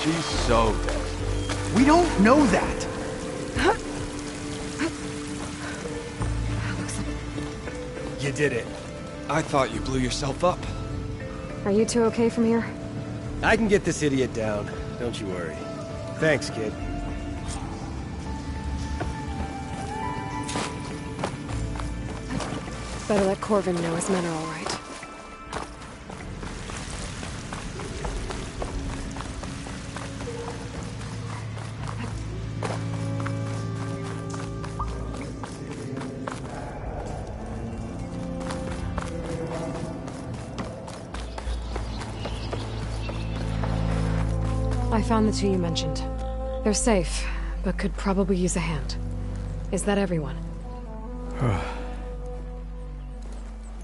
She's so dead. We don't know that. You did it. I thought you blew yourself up. Are you two okay from here? I can get this idiot down. Don't you worry. Thanks, kid. Better let Corvin know his men are all right. I found the two you mentioned. They're safe, but could probably use a hand. Is that everyone?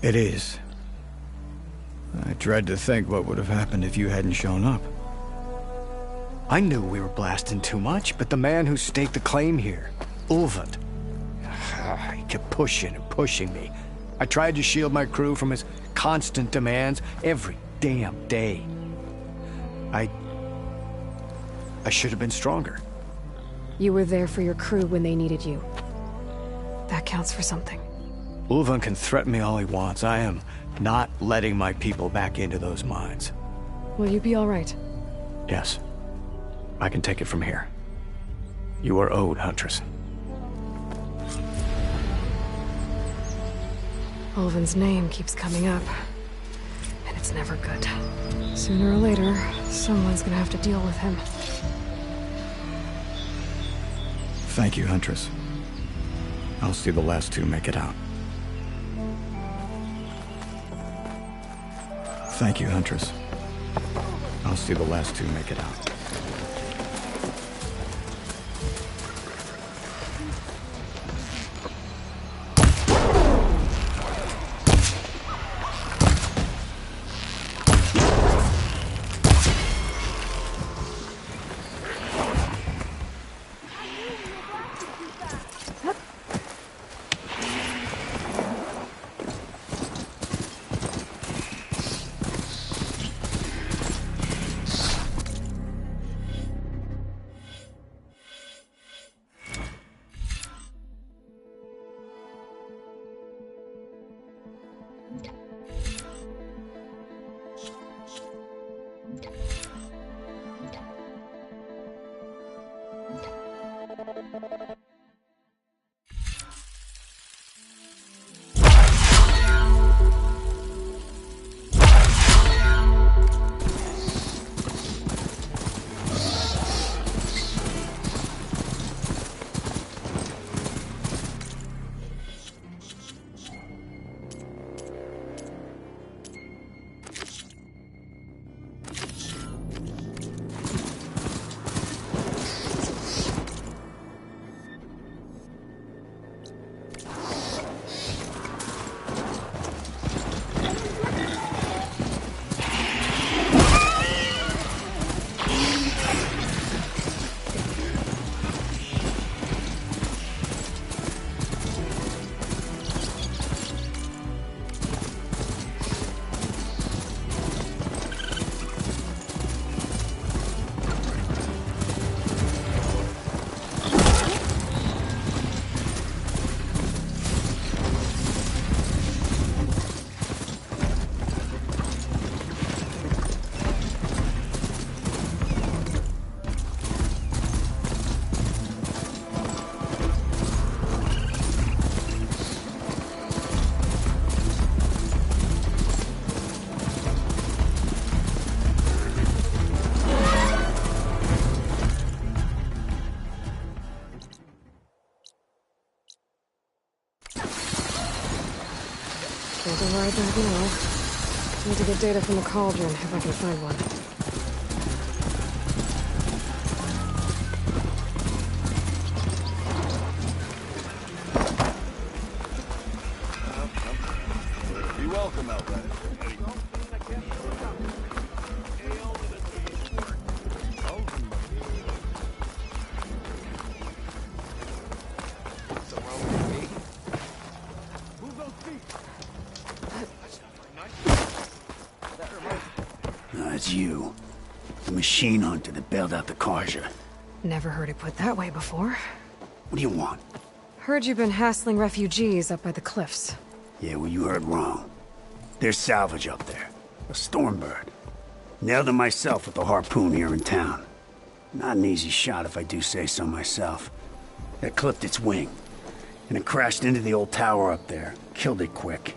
It is. I dread to think what would have happened if you hadn't shown up. I knew we were blasting too much, but the man who staked the claim here, Ulvund, he kept pushing and pushing me. I tried to shield my crew from his constant demands every damn day. I should have been stronger. You were there for your crew when they needed you. That counts for something. Ulvund can threaten me all he wants. I am not letting my people back into those mines. Will you be all right? Yes. I can take it from here. You are owed, Huntress. Ulvund's name keeps coming up. And it's never good. Sooner or later, someone's gonna have to deal with him. Thank you, Huntress. I'll see the last two make it out. Thank you, Huntress. I'll see the last two make it out. Right back now. Need to get data from the cauldron, if I can find one. Be welcome, Outlander. It's you. The machine hunter that bailed out the Carja. Never heard it put that way before. What do you want? Heard you've been hassling refugees up by the cliffs. Yeah, well, you heard wrong. There's salvage up there. A Stormbird. Nailed it myself with the harpoon here in town. Not an easy shot if I do say so myself. It clipped its wing. And it crashed into the old tower up there. Killed it quick.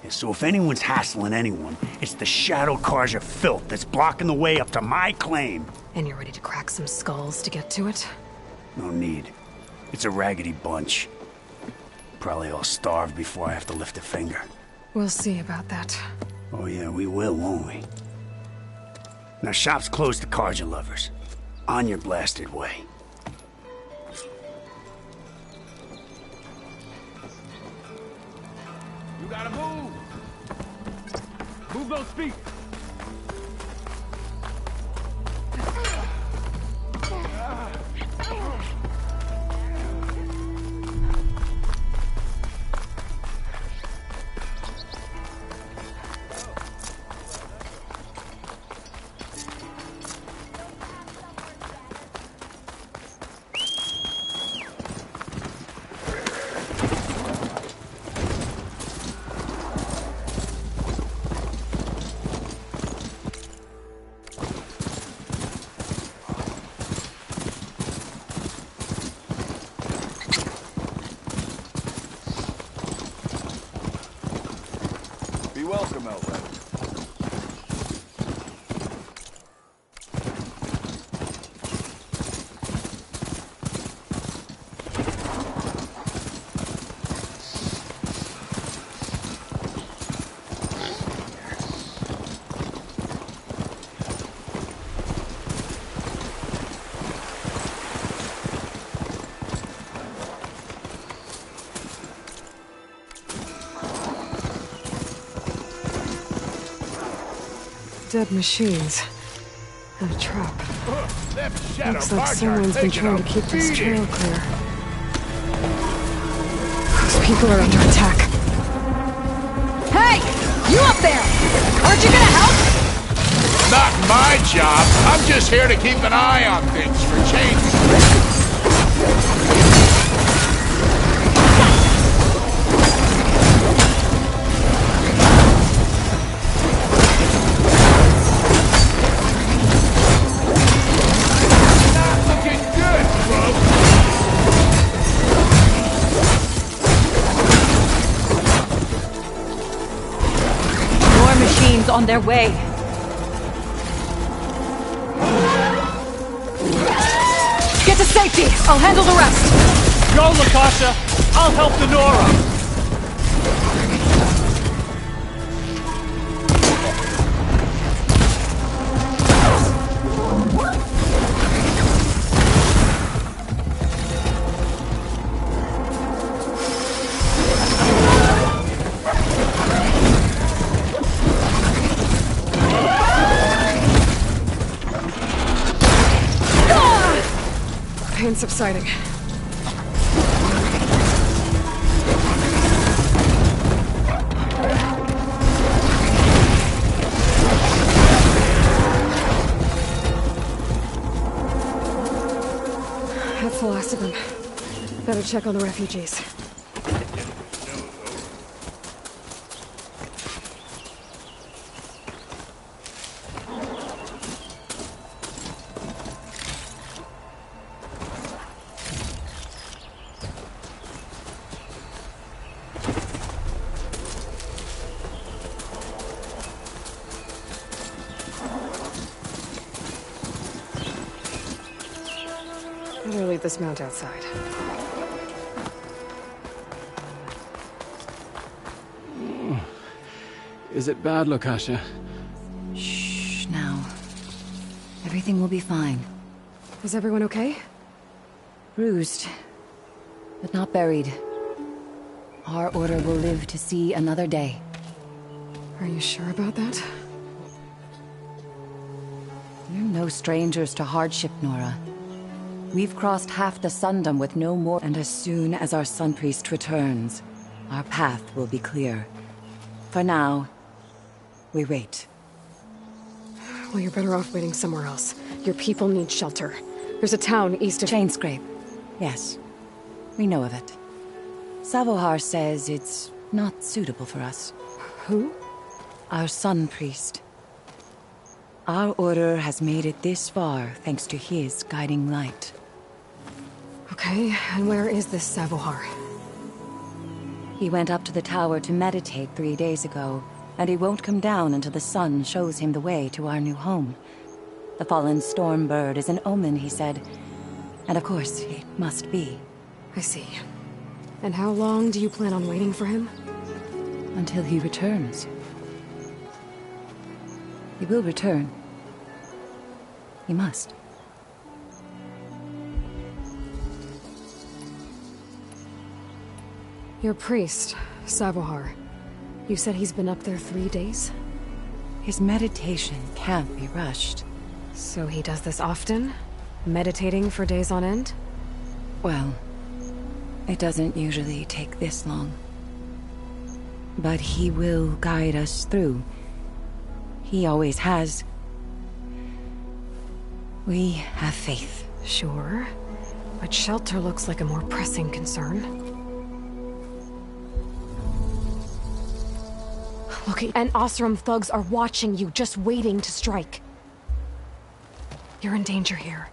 Yeah, so if anyone's hassling anyone, it's the Shadow Carja filth that's blocking the way up to my claim. And you're ready to crack some skulls to get to it? No need. It's a raggedy bunch. Probably all starved before I have to lift a finger. We'll see about that. Oh yeah, we will, won't we? Now shop's closed to Carja lovers. On your blasted way. You gotta move! Move those feet! Be welcome, Outlander. Dead machines. And a trap. Shadow Looks like Barge someone's been taking trying a to keep this beating. trail clear. Those people are under attack. Hey! You up there! Aren't you gonna help? Not my job. I'm just here to keep an eye on things for change. More machines on their way. Get to safety! I'll handle the rest! Go, Lakasha! I'll help the Nora! Pain subsiding. That's the last of them. Better check on the refugees. Better leave this mount outside. Is it bad, Lakasha? Shh, now. Everything will be fine. Is everyone okay? Bruised, but not buried. Our order will live to see another day. Are you sure about that? We're no strangers to hardship, Nora. We've crossed half the Sundom with no more, and as soon as our Sun Priest returns, our path will be clear. For now, we wait. Well, you're better off waiting somewhere else. Your people need shelter. There's a town east of... Chainscrape. Yes. We know of it. Savohar says it's not suitable for us. Who? Our Sun Priest. Our order has made it this far thanks to his guiding light. Okay, and where is this Savohar? He went up to the tower to meditate 3 days ago, and he won't come down until the sun shows him the way to our new home. The fallen storm bird is an omen, he said. And of course, it must be. I see. And how long do you plan on waiting for him? Until he returns. He will return. He must. Your priest, Savohar. You said he's been up there 3 days? His meditation can't be rushed. So he does this often? Meditating for days on end? Well, it doesn't usually take this long. But he will guide us through. He always has. We have faith. Sure. But shelter looks like a more pressing concern. Look, and Oseram thugs are watching you, just waiting to strike. You're in danger here.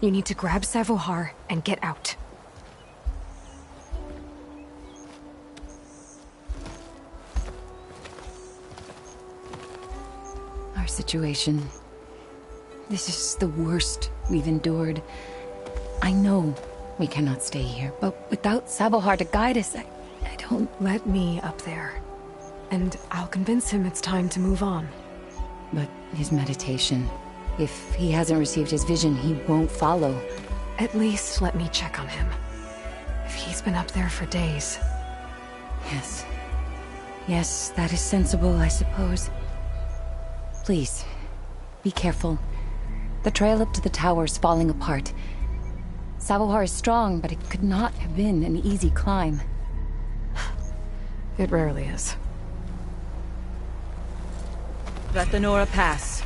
You need to grab Savohar and get out. Our situation. This is the worst we've endured. I know we cannot stay here, but without Savohar to guide us, I don't... Let me up there. And I'll convince him it's time to move on. But his meditation... If he hasn't received his vision, he won't follow. At least let me check on him. If he's been up there for days. Yes. Yes, that is sensible, I suppose. Please, be careful. The trail up to the tower's falling apart. Savohar is strong, but it could not have been an easy climb. It rarely is. Let the Nora pass.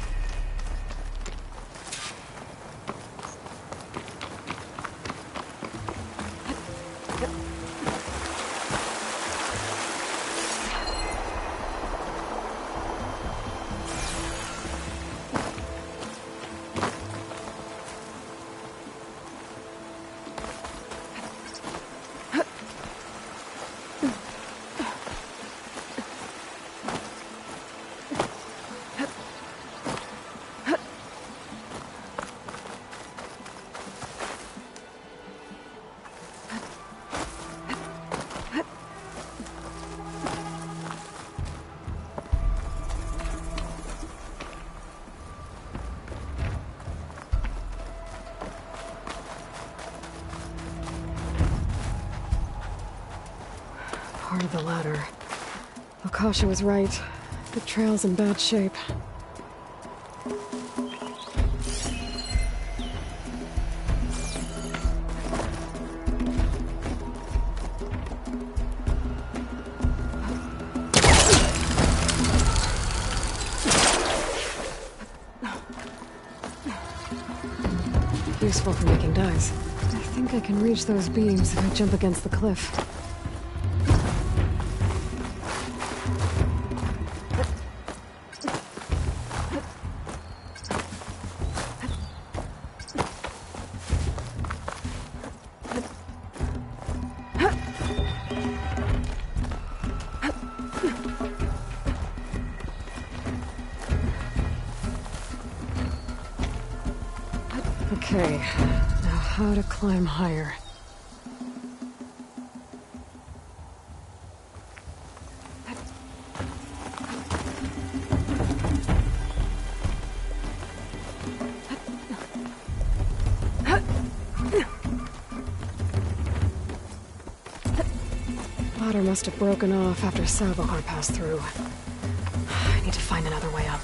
Part of the ladder. Akasha was right. The trail's in bad shape. Useful for making dyes. I think I can reach those beams if I jump against the cliff. Okay, now how to climb higher. Ladder must have broken off after Savohar passed through. I need to find another way up.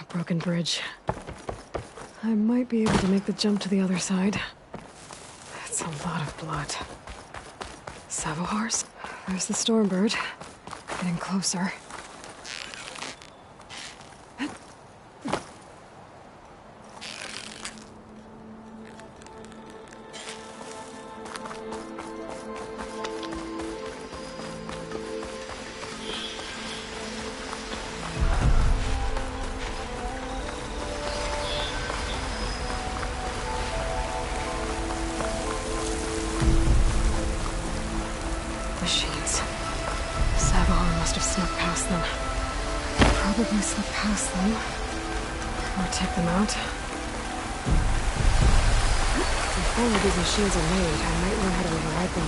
Broken bridge. I might be able to make the jump to the other side. That's a lot of blood. Savohars? There's the Stormbird. Getting closer. Machines. Savohar must have snuck past them. Probably slip past them. Or take them out. If all of these machines are made, I might learn how to override them.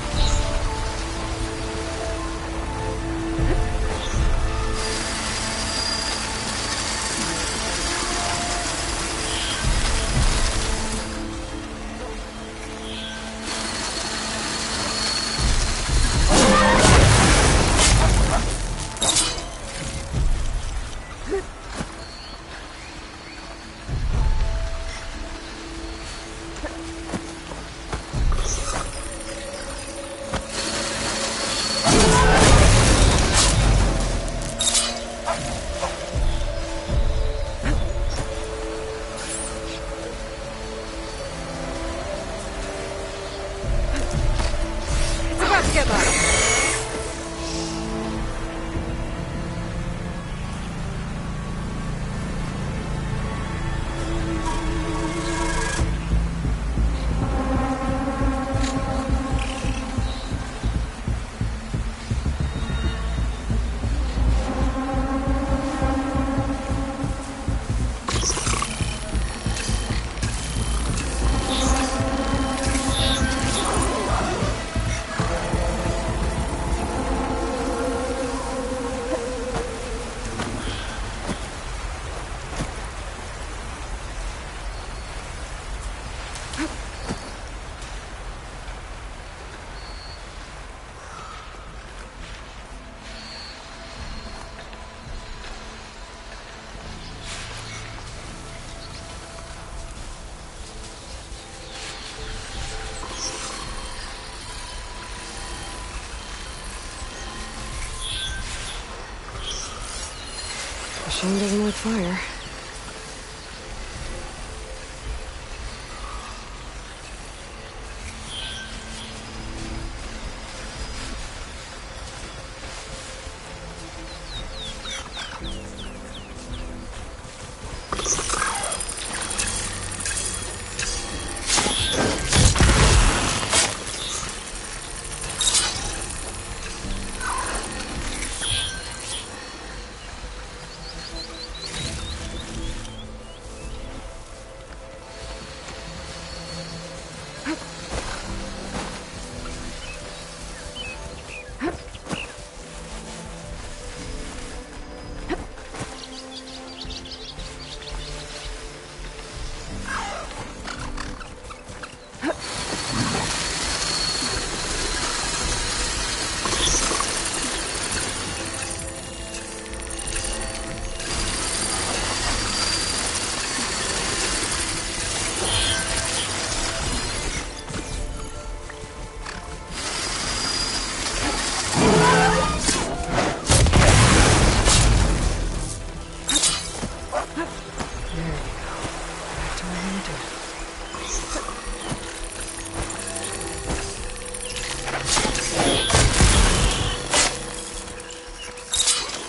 Machine doesn't like fire.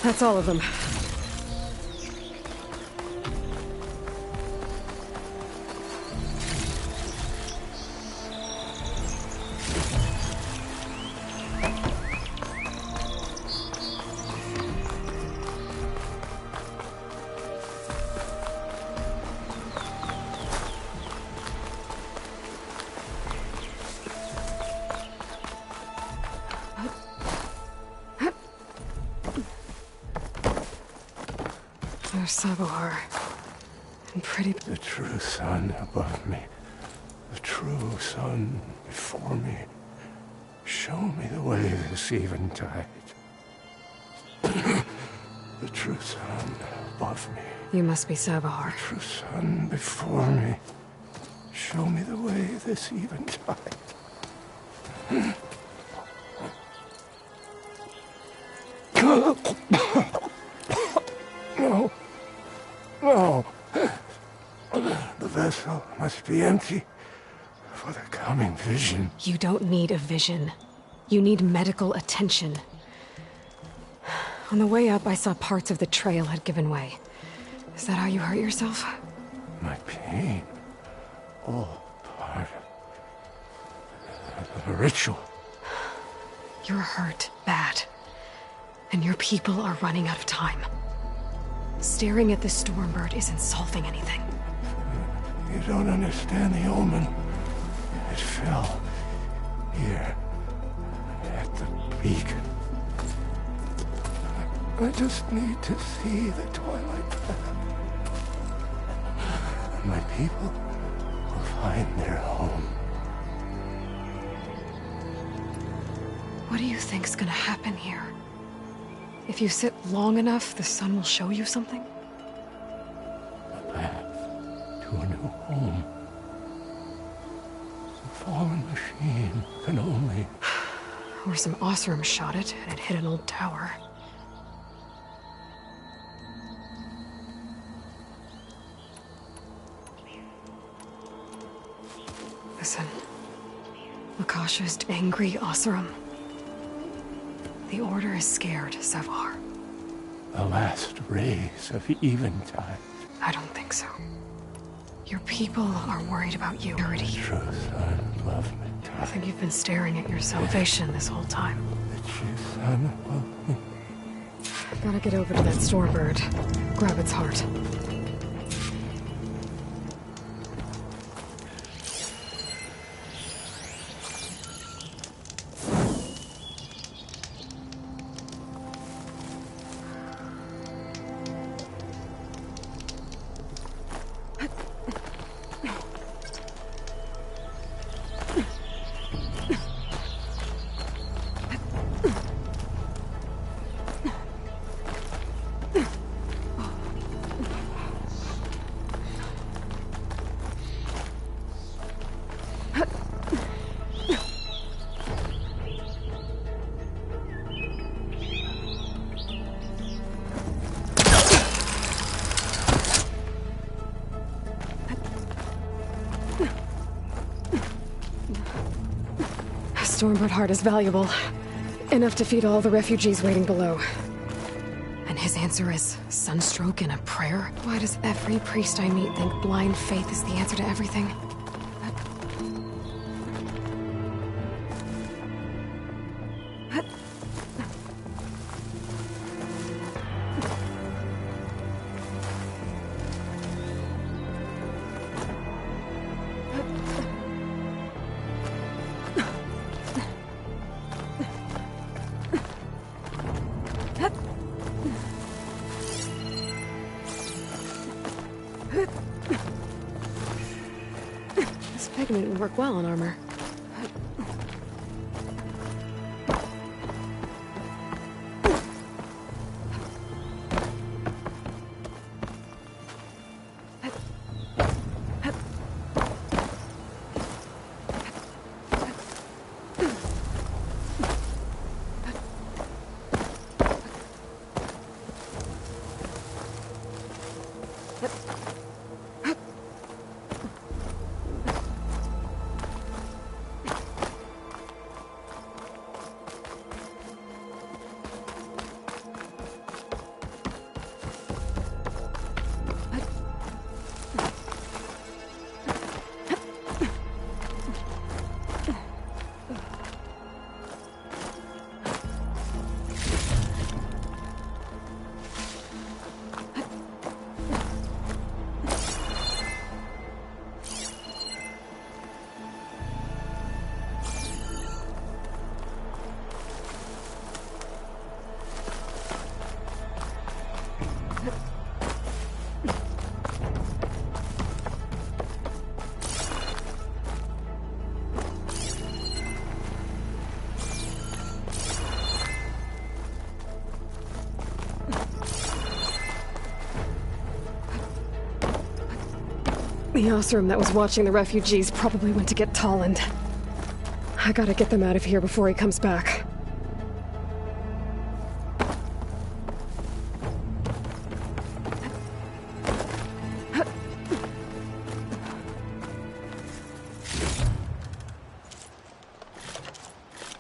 That's all of them. There's Sabohar. And pretty... The true sun above me. The true sun before me. Show me the way this eventide. The true sun above me. You must be Sabohar. The true sun before me. Show me the way this eventide. No. No. The vessel must be empty for the coming vision. You don't need a vision. You need medical attention. On the way up, I saw parts of the trail had given way. Is that how you hurt yourself? My pain. All part of the ritual. You're hurt bad. And your people are running out of time. Staring at the Stormbird isn't solving anything. You don't understand the omen. It fell here at the beacon. I just need to see the twilight path. And my people will find their home. What do you think's gonna happen here? If you sit long enough, the sun will show you something? A path to a new home. The fallen machine can only... Or some Oseram shot it, and it hit an old tower. Listen. Lakasha is angry, Oseram. The Order is scared, Savar. The last rays of eventide. I don't think so. Your people are worried about you. The true sun above me. I think you've been staring at your salvation this whole time. The true sun above me. Gotta get over to that Stormbird. Grab its heart. Stormbird heart is valuable. Enough to feed all the refugees waiting below. And his answer is sunstroke and a prayer? Why does every priest I meet think blind faith is the answer to everything? This pigment would work well on armor. The Osram that was watching the refugees probably went to get Tolland. I gotta get them out of here before he comes back.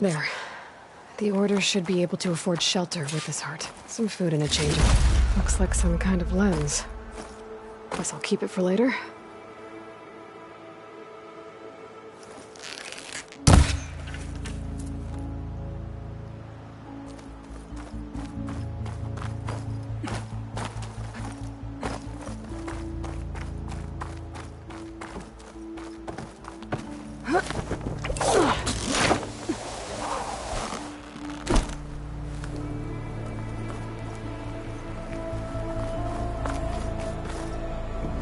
There. The Order should be able to afford shelter with this heart. Some food and a change. Looks like some kind of lens. Guess I'll keep it for later.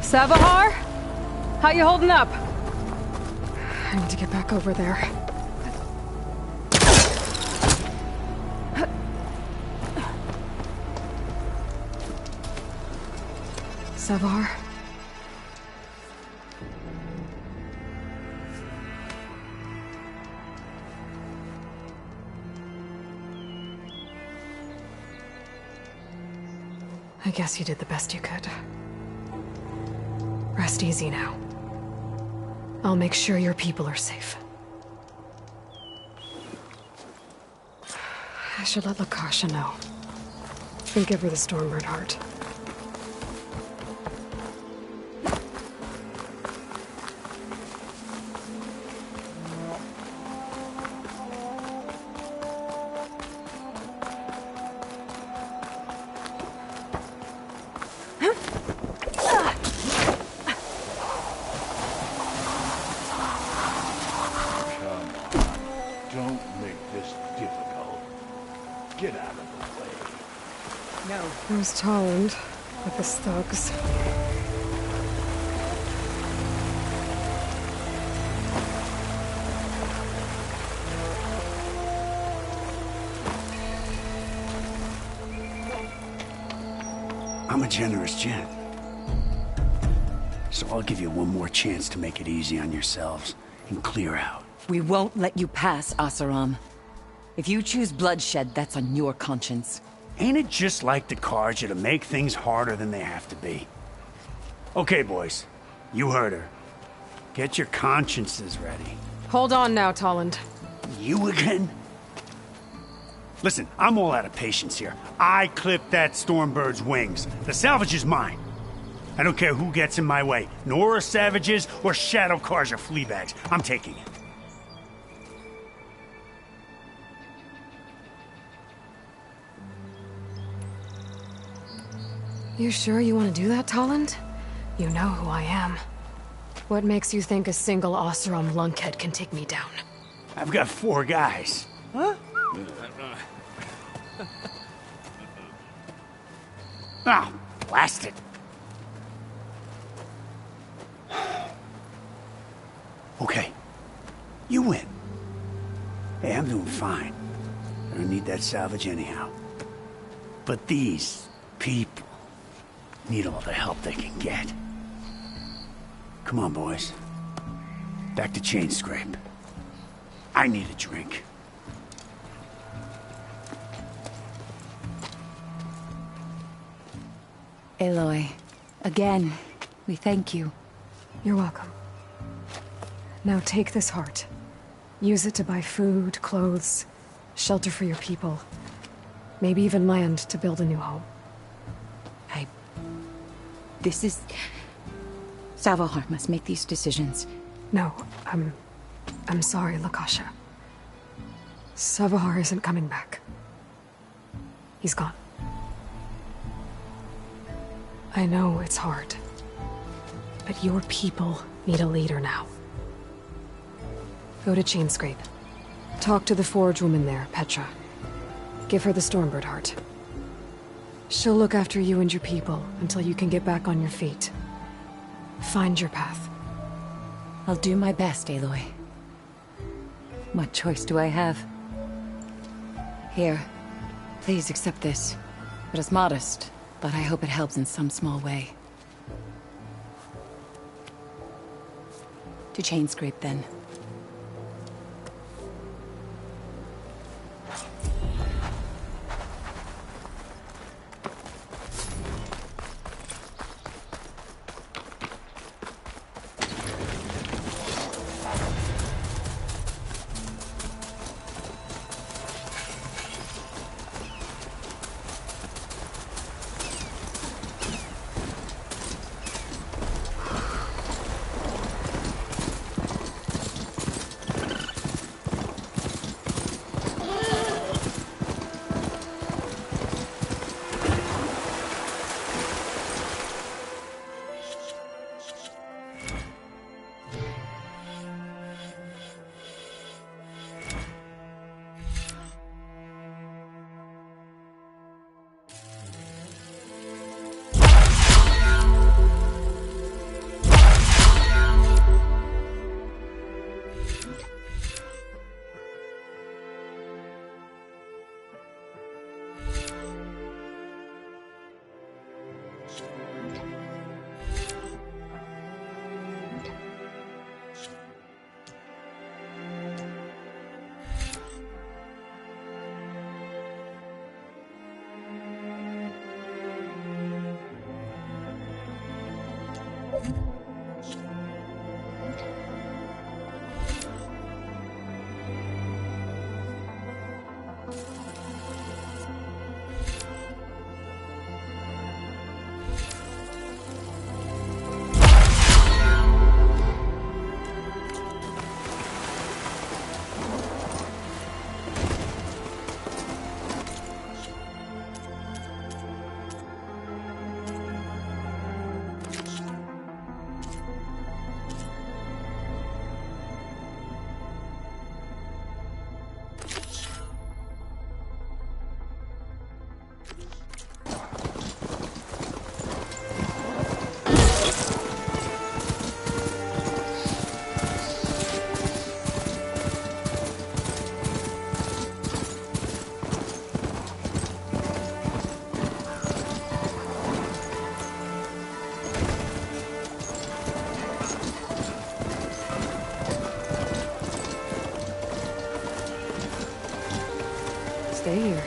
Savahar? How you holding up? I need to get back over there. Savahar? I guess you did the best you could. Rest easy now. I'll make sure your people are safe. I should let Lakasha know. And give her the Stormbird heart. There's Tolland with his thugs. I'm a generous gent. So I'll give you one more chance to make it easy on yourselves and clear out. We won't let you pass, Oseram. If you choose bloodshed, that's on your conscience. Ain't it just like the Carja to make things harder than they have to be? Okay, boys. You heard her. Get your consciences ready. Hold on now, Tolland. You again? Listen, I'm all out of patience here. I clipped that Stormbird's wings. The salvage is mine. I don't care who gets in my way. Nora savages or shadow cars or flea bags. I'm taking it. You sure you want to do that, Tolland? You know who I am. What makes you think a single Oseram lunkhead can take me down? I've got 4 guys. Huh? Oh, blast it. Okay. You win. Hey, I'm doing fine. I don't need that salvage anyhow. But these people need all the help they can get. Come on, boys. Back to Chainscrape. I need a drink. Aloy, again, we thank you. You're welcome. Now take this heart. Use it to buy food, clothes, shelter for your people. Maybe even land to build a new home. This is... Savohar must make these decisions. No, I'm sorry, Lakasha. Savohar isn't coming back. He's gone. I know it's hard, but your people need a leader now. Go to Chainscrape. Talk to the forge woman there, Petra. Give her the Stormbird heart. She'll look after you and your people until you can get back on your feet. Find your path. I'll do my best, Aloy. What choice do I have? Here, please accept this. It is modest, but I hope it helps in some small way. To Chainscrape, then. Stay here.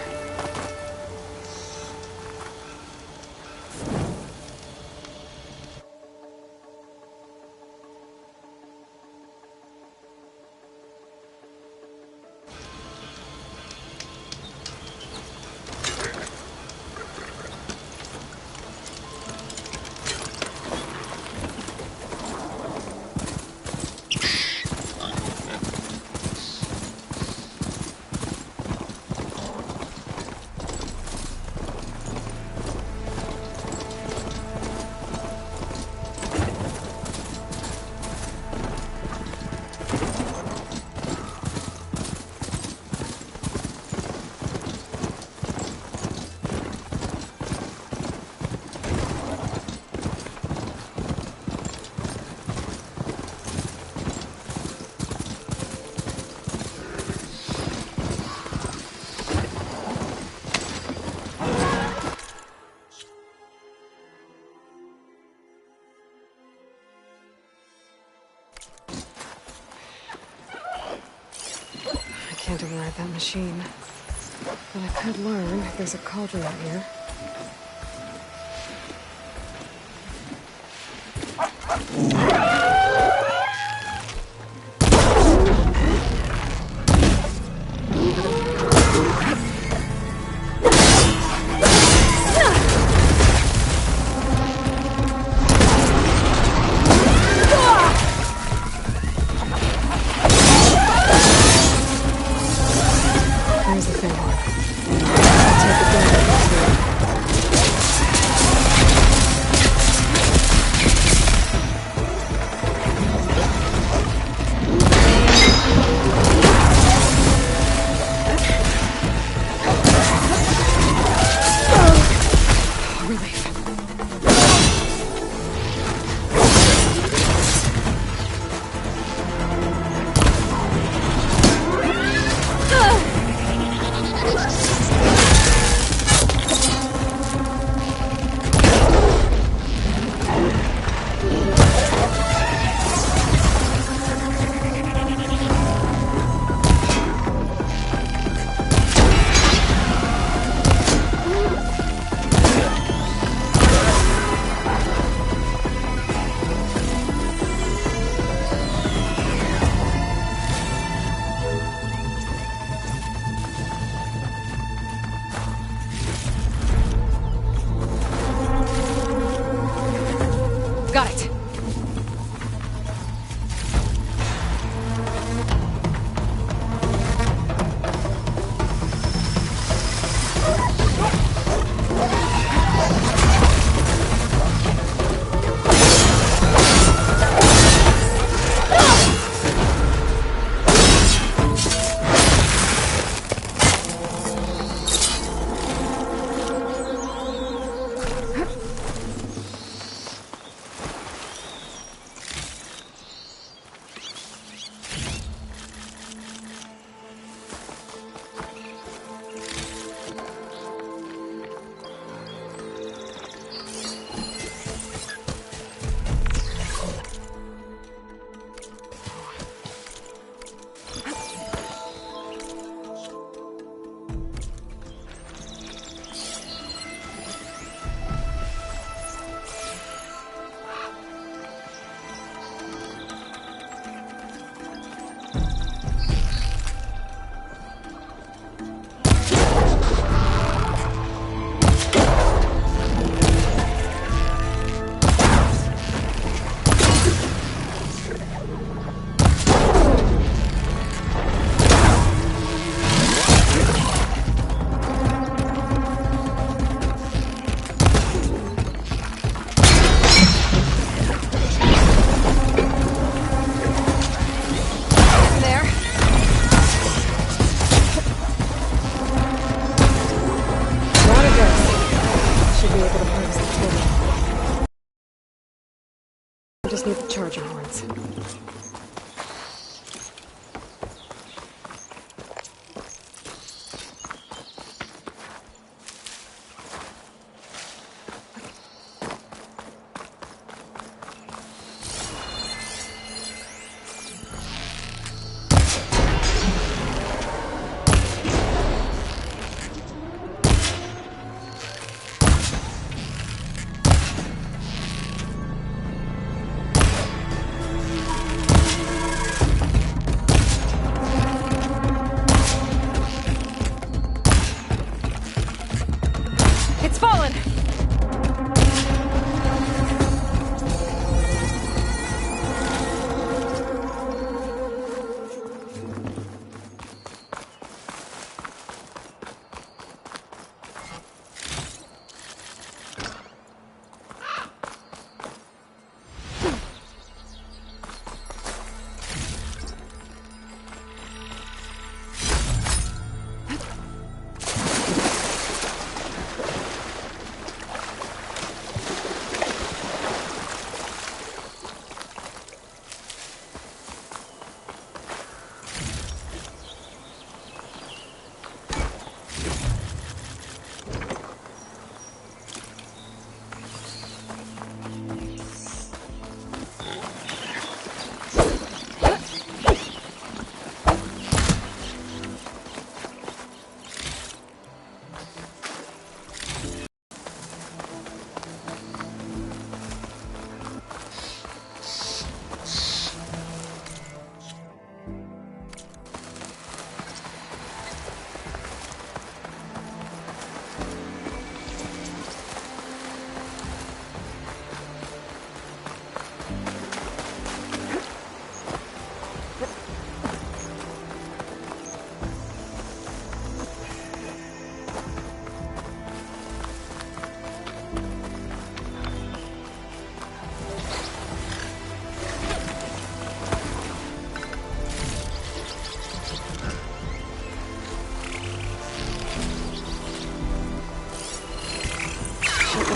inside that machine. But I could learn. There's a cauldron out here. Here's the thing. Take the Got it. Just need the charger horns.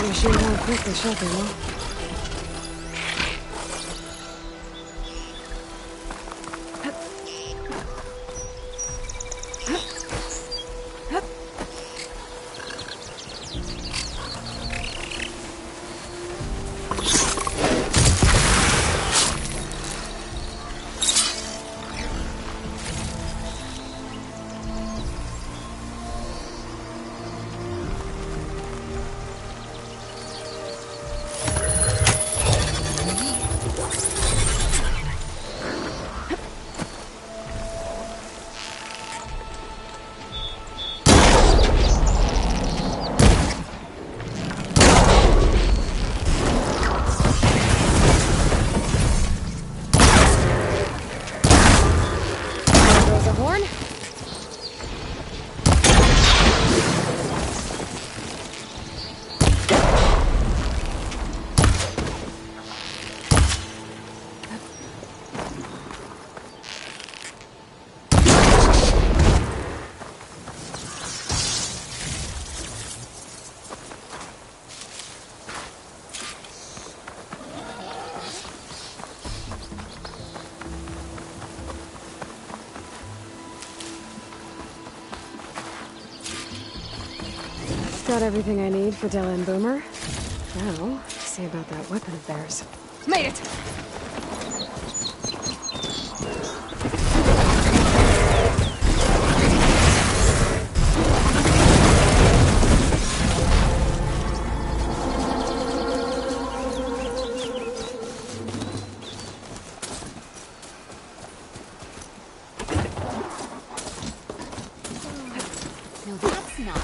The machine how quick they shut them, huh? Got everything I need for Della and Boomer. Now, see about that weapon of theirs. Made it! No, that's not.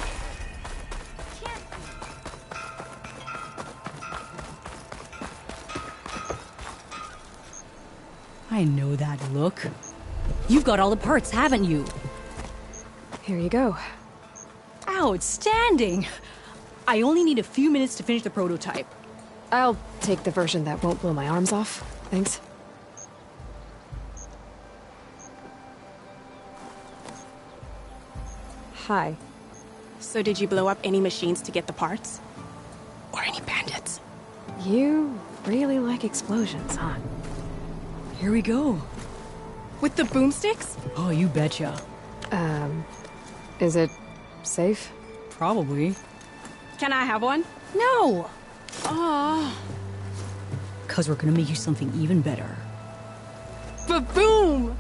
I know that look. You've got all the parts, haven't you? Here you go. Outstanding! I only need a few minutes to finish the prototype. I'll take the version that won't blow my arms off. Thanks. Hi. So did you blow up any machines to get the parts? Or any bandits? You really like explosions, huh? Here we go. With the boomsticks? Oh, you betcha. Is it safe? Probably. Can I have one? No! Oh. 'Cause we're gonna make you something even better. Ba-boom!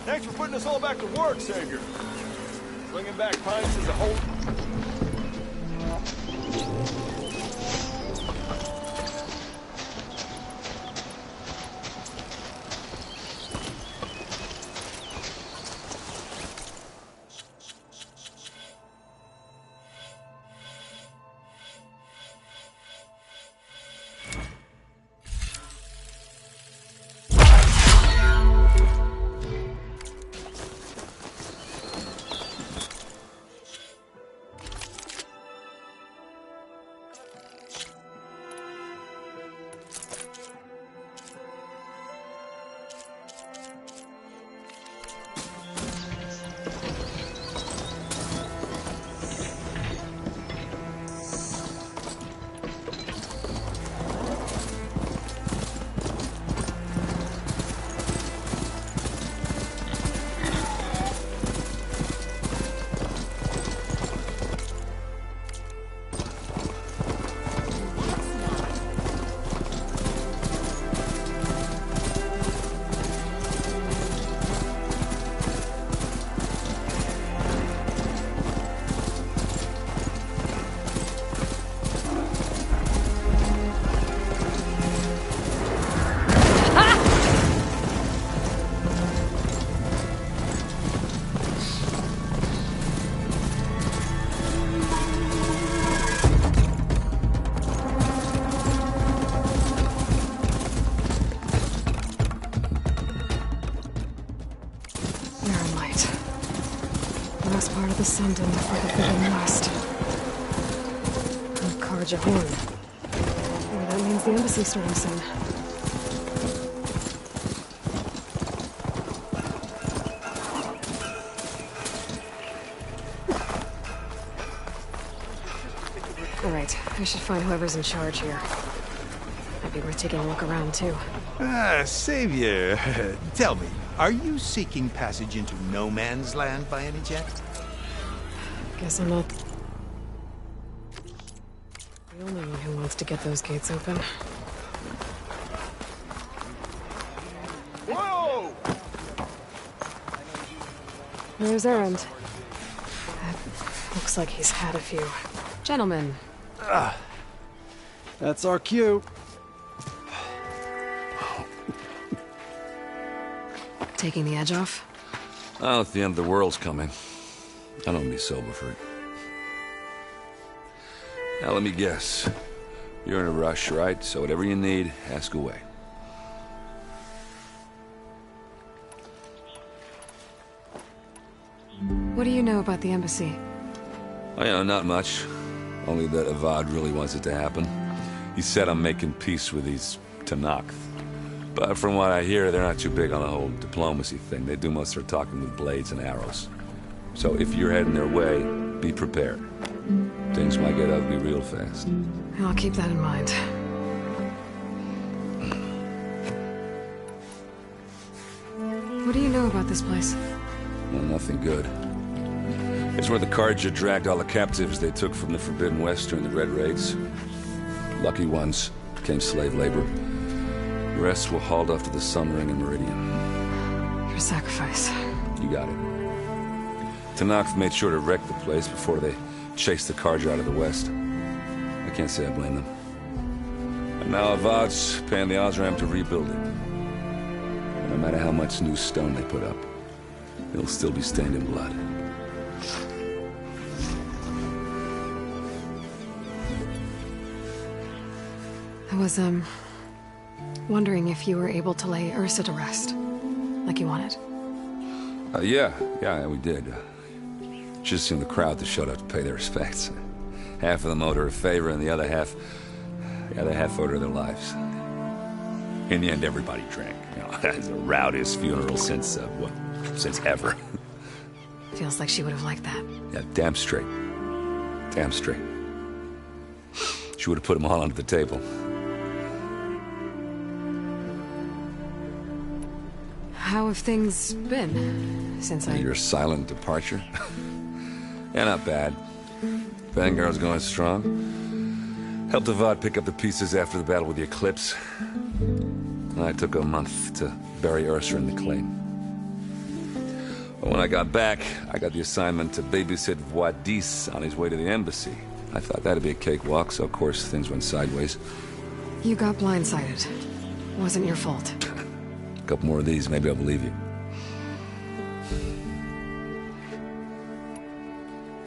Thanks for putting us all back to work, Savior. Bringing back pints is a whole... Last part of the Sundom before the Forbidden West. And Karja Horn. Where that That means the embassy storm soon. Alright, I should find whoever's in charge here. Might be worth taking a look around, too. Savior, tell me, are you seeking passage into no man's land by any chance? Guess I'm not the only one who wants to get those gates open. Whoa! There's Erend. Looks like he's had a few. Gentlemen. That's our cue. Taking the edge off? Oh, if the end of the world's coming, I don't be sober for it. Now let me guess. You're in a rush, right? So whatever you need, ask away. What do you know about the embassy? Oh, you know, not much. Only that Avad really wants it to happen. He said I'm making peace with these Tenakth. But from what I hear, they're not too big on the whole diplomacy thing. They do most of their talking with blades and arrows. So if you're heading their way, be prepared. Things might get ugly real fast. I'll keep that in mind. What do you know about this place? Well, nothing good. It's where the Carja dragged all the captives they took from the Forbidden West during the Red Raids. Lucky ones became slave labor. The rest were hauled off to the Sun Ring and Meridian. Your sacrifice. You got it. Tenakth made sure to wreck the place before they chased the Carja out of the West. I can't say I blame them. And now Avad's paying the Osram to rebuild it. And no matter how much new stone they put up, it'll still be stained in blood. I was, wondering if you were able to lay Ursa to rest, like you wanted. Yeah, we did. Just seemed the crowd that showed up to pay their respects. Half of them owed her a favor, and the other half owed her their lives. In the end, everybody drank. You know, it's the rowdiest funeral since ever. Feels like she would have liked that. Yeah, damn straight. Damn straight. She would have put them all under the table. How have things been since Your silent departure? Yeah, not bad. Vanguard's going strong. Helped Avad pick up the pieces after the battle with the Eclipse. And I took a month to bury Ursa in the claim. But when I got back, I got the assignment to babysit Wadis on his way to the embassy. I thought that'd be a cakewalk, so of course things went sideways. You got blindsided. Wasn't your fault. A couple more of these, maybe I'll believe you.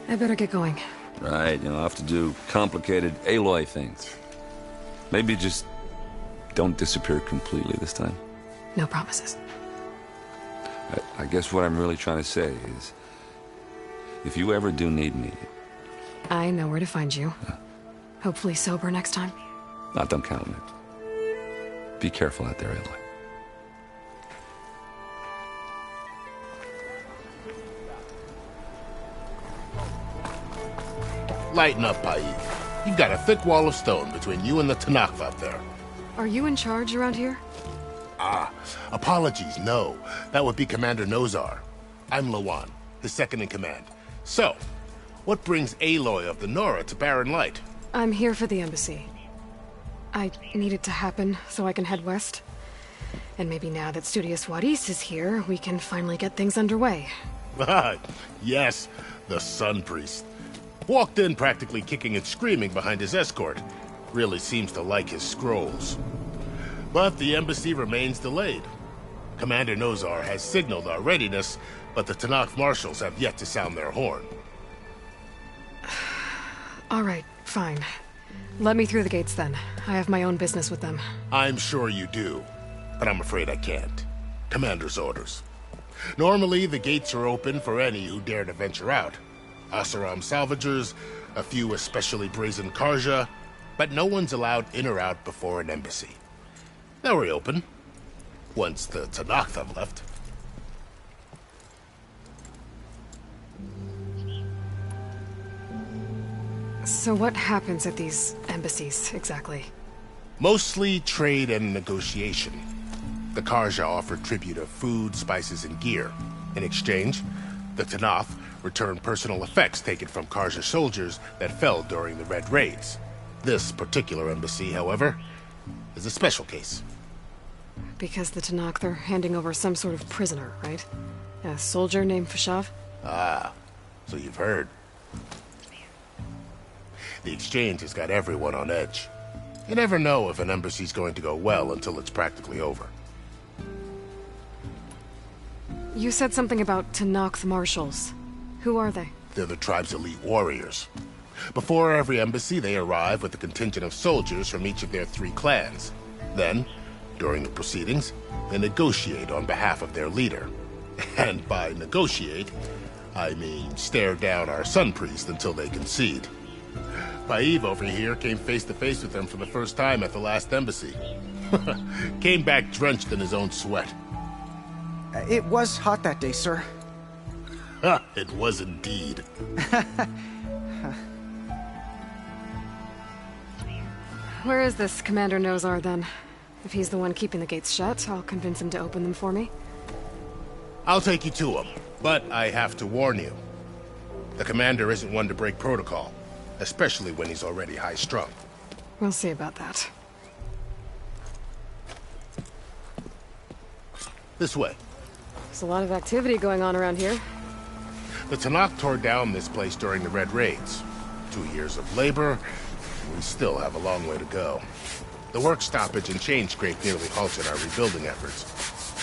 I better get going. Right, I'll have to do complicated Aloy things. Maybe just don't disappear completely this time. No promises. I guess what I'm really trying to say is, if you ever do need me... I know where to find you. Hopefully sober next time. Don't count on it. Be careful out there, Aloy. Lighten up, Paik. You've got a thick wall of stone between you and the Tenakth out there. Are you in charge around here? Apologies, no. That would be Commander Nozar. I'm Lawan, his second in command. So, what brings Aloy of the Nora to Barren Light? I'm here for the embassy. I need it to happen so I can head west. And maybe now that Studious Wadis is here, we can finally get things underway. Yes, the Sun Priest. Walked in practically kicking and screaming behind his escort. Really seems to like his scrolls. But the embassy remains delayed. Commander Nozar has signaled our readiness, but the Tenakth marshals have yet to sound their horn. All right, fine. Let me through the gates then. I have my own business with them. I'm sure you do, but I'm afraid I can't. Commander's orders. Normally, the gates are open for any who dare to venture out. Oseram salvagers, a few especially brazen Carja, but no one's allowed in or out before an embassy. They'll reopen once the Tenakth have left. So what happens at these embassies, exactly? Mostly trade and negotiation. The Karja offer tribute of food, spices, and gear. In exchange, the Tenakth return personal effects taken from Karja soldiers that fell during the Red Raids. This particular embassy, however, is a special case. Because the Tenakth are handing over some sort of prisoner, right? A soldier named Fashav? Ah, so you've heard. The exchange has got everyone on edge. You never know if an embassy's going to go well until it's practically over. You said something about Tenakth marshals. Who are they? They're the tribe's elite warriors. Before every embassy, they arrive with a contingent of soldiers from each of their 3 clans. Then, during the proceedings, they negotiate on behalf of their leader. And by negotiate, I mean stare down our Sun Priest until they concede. Paiv over here came face to face with them for the first time at the last embassy. Came back drenched in his own sweat. It was hot that day, sir. It was indeed. Where is this Commander Nozar, then? If he's the one keeping the gates shut, I'll convince him to open them for me. I'll take you to him, but I have to warn you. The commander isn't one to break protocol, especially when he's already high-strung. We'll see about that. This way. There's a lot of activity going on around here. The Tenakth tore down this place during the Red Raids. 2 years of labor, we still have a long way to go. The work stoppage and chain scrape nearly halted our rebuilding efforts.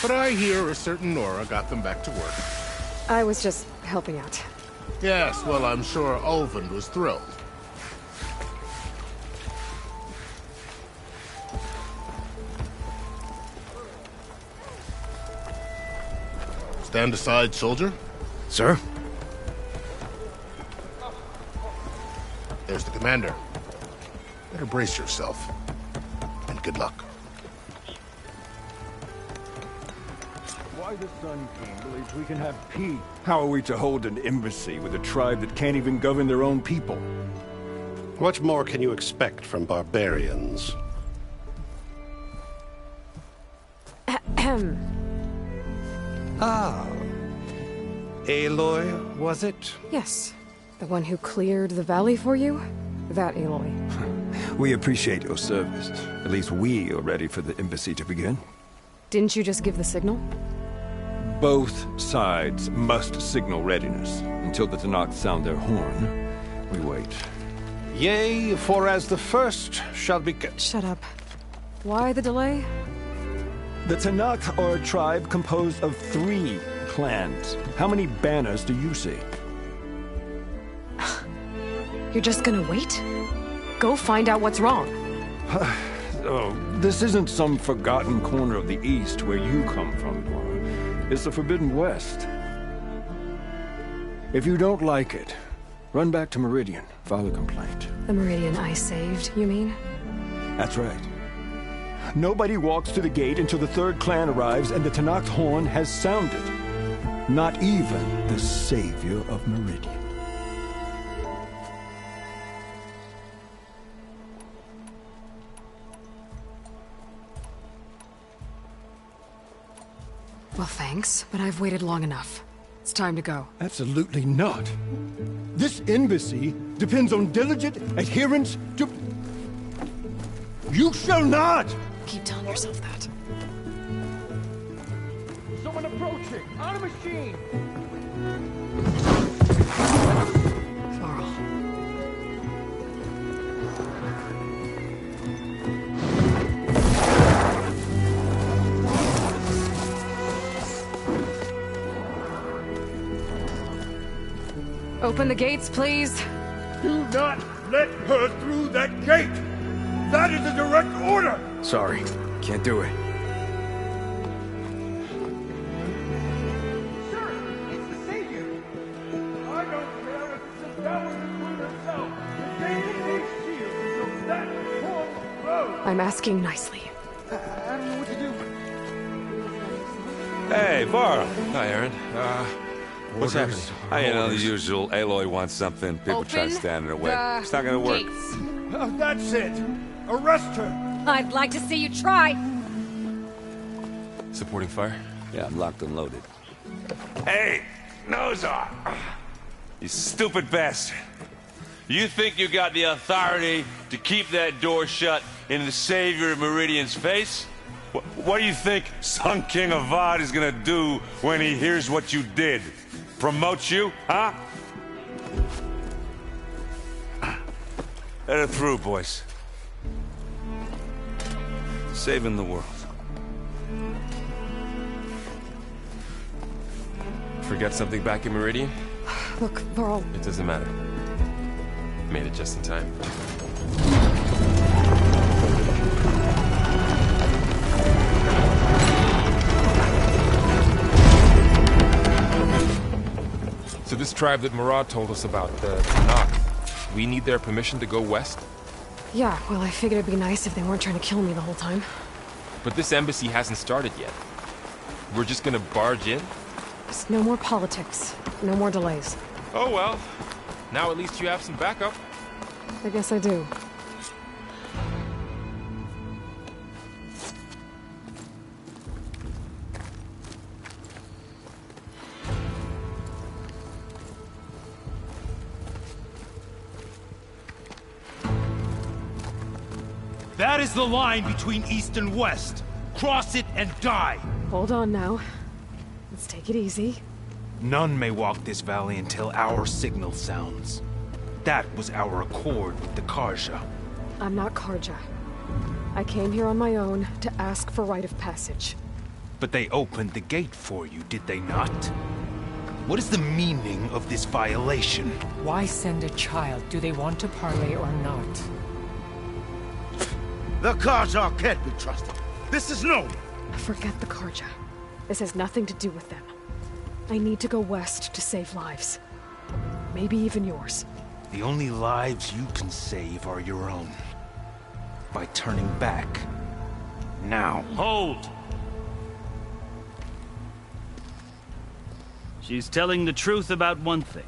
But I hear a certain Nora got them back to work. I was just helping out. Yes, well, I'm sure Ulvund was thrilled. Stand aside, soldier. Sir? There's the commander. Better brace yourself. And good luck. Why the Sun King believes we can have peace? How are we to hold an embassy with a tribe that can't even govern their own people? What more can you expect from barbarians? Ah. Aloy, was it? Yes. The one who cleared the valley for you? That Aloy. We appreciate your service. At least we are ready for the embassy to begin. Didn't you just give the signal? Both sides must signal readiness. Until the Tenakth sound their horn, we wait. Yea, for as the first shall be... Shut up. Why the delay? The Tenakth are a tribe composed of 3 clans. How many banners do you see? You're just gonna wait? Go find out what's wrong. Oh, this isn't some forgotten corner of the East where you come from, Nora. It's the Forbidden West. If you don't like it, run back to Meridian, file a complaint. The Meridian I saved, you mean? That's right. Nobody walks to the gate until the 3rd clan arrives and the Tenakth horn has sounded. Not even the savior of Meridian. Well, thanks, but I've waited long enough. It's time to go. Absolutely not. This embassy depends on diligent adherence to... You shall not! Keep telling yourself that. Someone approaching! On a machine! Varl. Open the gates, please. Do not let her through that gate! That is a direct order! Sorry, can't do it. Sure, it's the savior! I don't care if it's the devil between herself and David H. Shield, so that I'm asking nicely. I don't know what to do. Hey, Varl. Hi, Aaron. What's happening? You know, the usual. Aloy wants something. People try to stand in her way. It's not gonna work. That's it. Arrest her. I'd like to see you try. Supporting fire? Yeah, I'm locked and loaded. Hey, Nozar! You stupid bastard. You think you got the authority to keep that door shut in the Savior of Meridian's face? What do you think Sun King Avad is gonna do when he hears what you did? Promote you, huh? Let her through, boys. Saving the world. Forget something back in Meridian? Look, Varl. It doesn't matter. Made it just in time. So this tribe that Murad told us about, the Tanakh, we need their permission to go west? Yeah, well, I figured it'd be nice if they weren't trying to kill me the whole time. But this embassy hasn't started yet. We're just gonna barge in? Just no more politics. No more delays. Oh well. Now at least you have some backup. I guess I do. That is the line between East and West. Cross it and die. Hold on now. Let's take it easy. None may walk this valley until our signal sounds. That was our accord with the Carja. I'm not Carja. I came here on my own to ask for rite of passage. But they opened the gate for you, did they not? What is the meaning of this violation? Why send a child? Do they want to parley or not? The Carja can't be trusted. This is known. Forget the Carja. This has nothing to do with them. I need to go west to save lives. Maybe even yours. The only lives you can save are your own. By turning back. Now. Hold! She's telling the truth about one thing.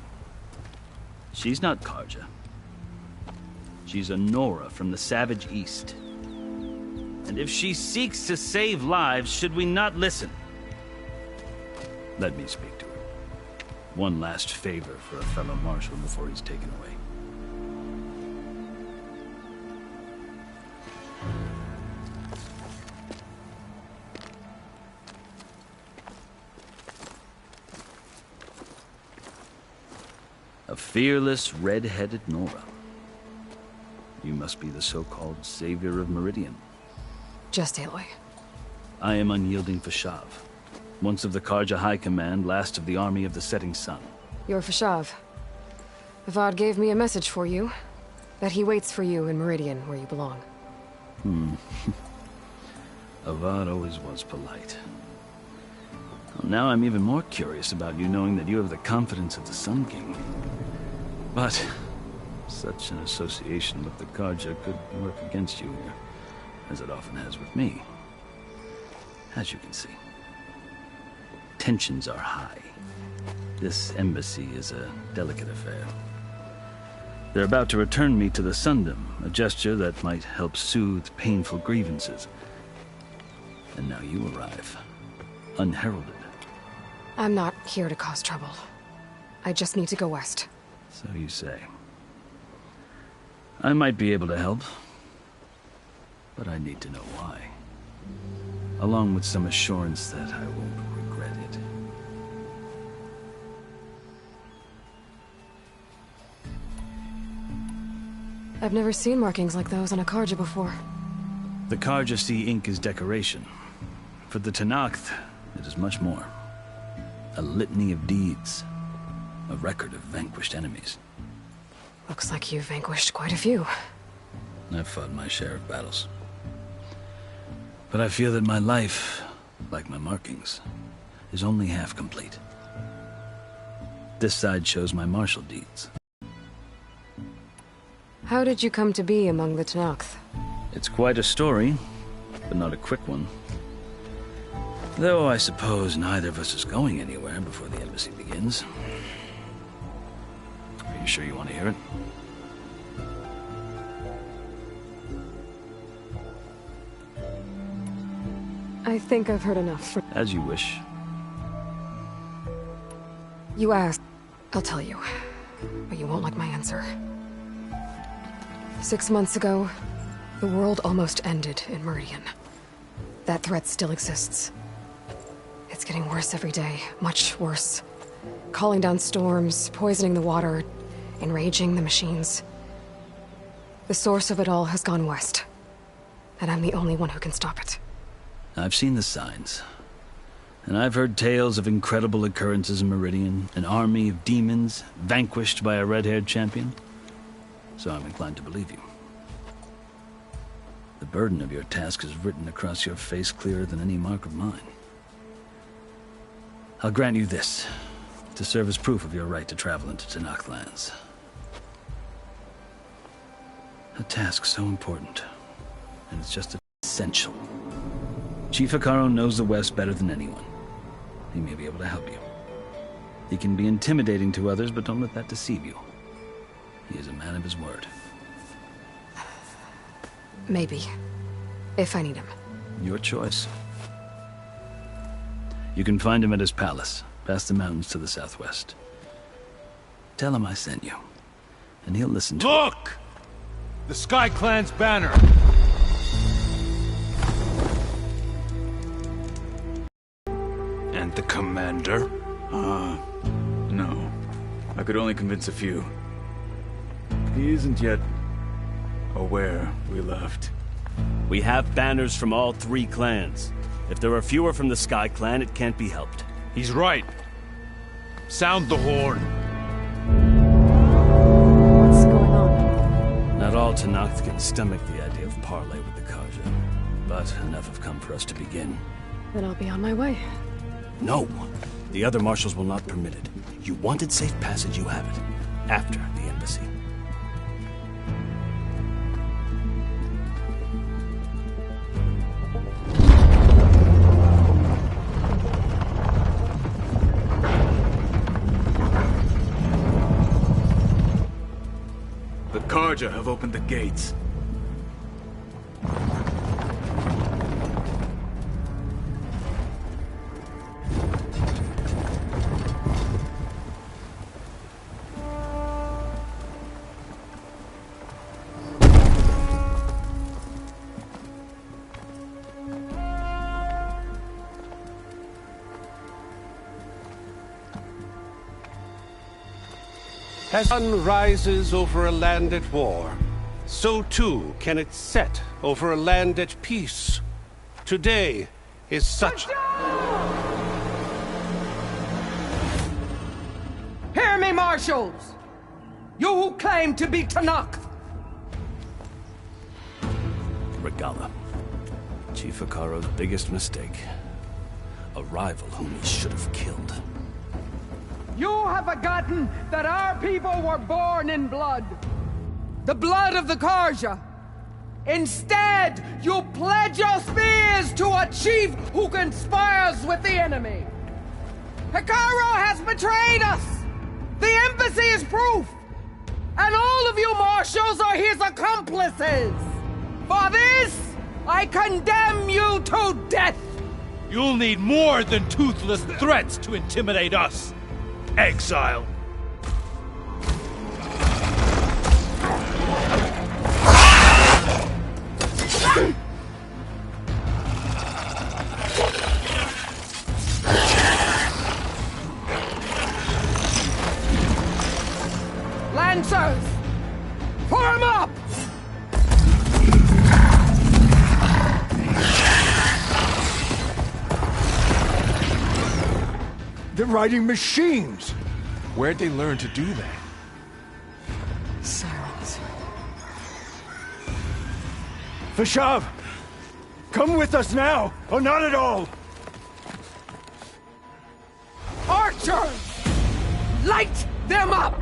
She's not Carja. She's a Nora from the Savage East. And if she seeks to save lives, should we not listen? Let me speak to her. One last favor for a fellow marshal before he's taken away. A fearless, red-headed Nora. You must be the so-called Savior of Meridian. Just Aloy. I am unyielding Fashav. Once of the Carja High Command, last of the Army of the Setting Sun. You're Fashav. Avad gave me a message for you. That he waits for you in Meridian, where you belong. Avad always was polite. Well, now I'm even more curious about you knowing that you have the confidence of the Sun King. But such an association with the Carja could work against you here, as it often has with me. As you can see. Tensions are high. This embassy is a delicate affair. They're about to return me to the Sundom, a gesture that might help soothe painful grievances. And now you arrive, unheralded. I'm not here to cause trouble. I just need to go west. So you say. I might be able to help, but I need to know why. Along with some assurance that I won't regret it. I've never seen markings like those on a Carja before. The Carja see ink as decoration. For the Tanakh, it is much more. A litany of deeds. A record of vanquished enemies. Looks like you've vanquished quite a few. I've fought my share of battles. But I feel that my life, like my markings, is only half complete. This side shows my martial deeds. How did you come to be among the Tanakh? It's quite a story, but not a quick one. Though I suppose neither of us is going anywhere before the embassy begins. Are you sure you want to hear it? I think I've heard enough. As you wish. You asked. I'll tell you. But you won't like my answer. 6 months ago, the world almost ended in Meridian. That threat still exists. It's getting worse every day. Much worse. Calling down storms, poisoning the water, enraging the machines. The source of it all has gone west. And I'm the only one who can stop it. I've seen the signs. And I've heard tales of incredible occurrences in Meridian, an army of demons vanquished by a red-haired champion. So I'm inclined to believe you. The burden of your task is written across your face clearer than any mark of mine. I'll grant you this, to serve as proof of your right to travel into Tenakth lands. A task so important, and it's just essential. Chief Hekarro knows the West better than anyone. He may be able to help you. He can be intimidating to others, but don't let that deceive you. He is a man of his word. Maybe. If I need him. Your choice. You can find him at his palace, past the mountains to the southwest. Tell him I sent you, and he'll listen to Look! The Sky Clan's banner! And the commander? No. I could only convince a few. He isn't yet aware we left. We have banners from all 3 clans. If there are fewer from the Sky Clan, it can't be helped. He's right. Sound the horn. What's going on? Not all Tenakth can stomach the idea of parley with the Carja, but enough have come for us to begin. Then I'll be on my way. No! The other marshals will not permit it. You wanted safe passage, you have it. After the embassy. The Carja have opened the gates. As the sun rises over a land at war, so too can it set over a land at peace. Today is such... Hear me, marshals! You who claim to be Tenakth! Regalla. Chief Hekarro's biggest mistake. A rival whom he should have killed. You have forgotten that our people were born in blood. The blood of the Carja. Instead, you pledge your spears to a chief who conspires with the enemy. Hekarro has betrayed us! The embassy is proof! And all of you marshals are his accomplices! For this, I condemn you to death! You'll need more than toothless threats to intimidate us! Exile! Lancers! Form up! They're riding machines! Where'd they learn to do that? Silence. Vashav! Come with us now, or not at all! Archers! Light them up!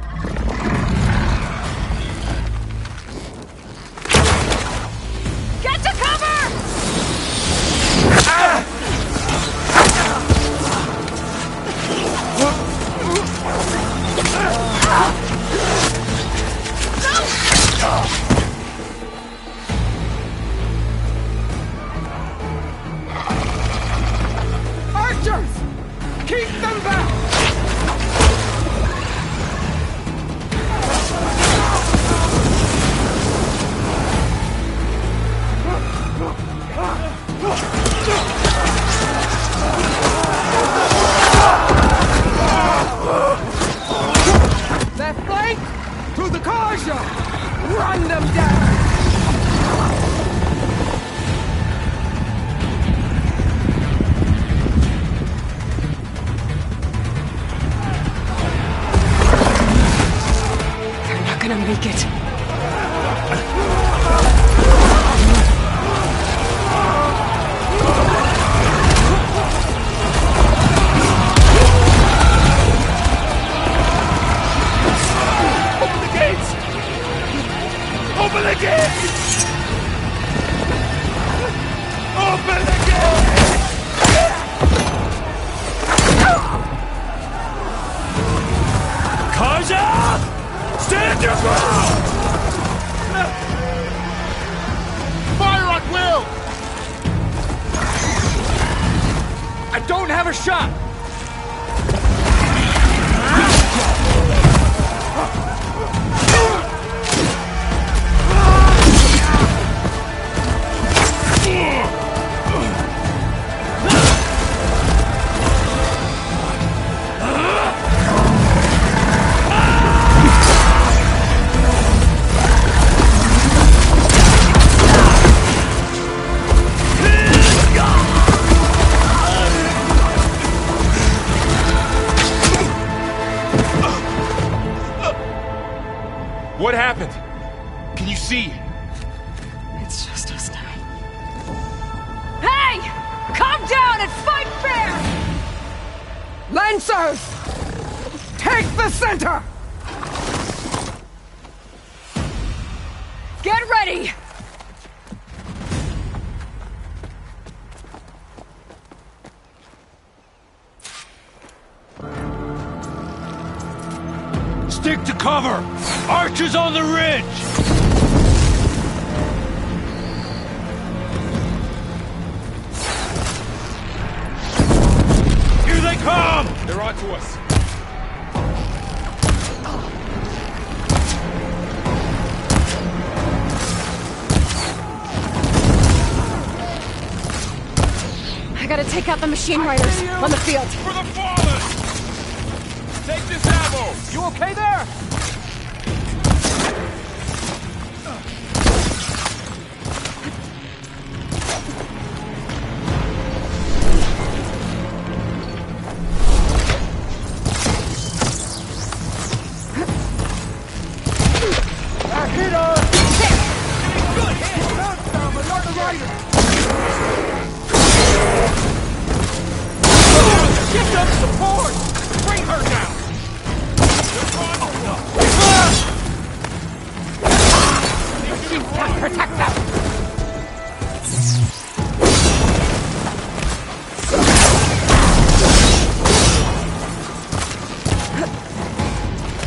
Run them down! They're not gonna make it. Open the gates! Open the gates! Karja! Stand your ground! Fire at will! I don't have a shot! What happened? Can you see? It's just us now. Hey! Calm down and fight fair! Lancers! Take the center! Get ready! Stick to cover! Archers on the ridge! Here they come! They're onto us. I gotta take out the machine riders on the field. For the fallen! Take this ammo! You okay there? Hit her! Good hit! Bounce down, but not the rider! Get some support! Bring her down! You can't protect them!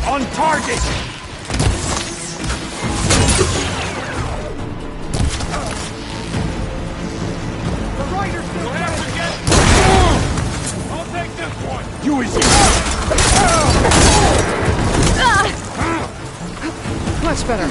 On target! I'll take this one! You easy! Much better.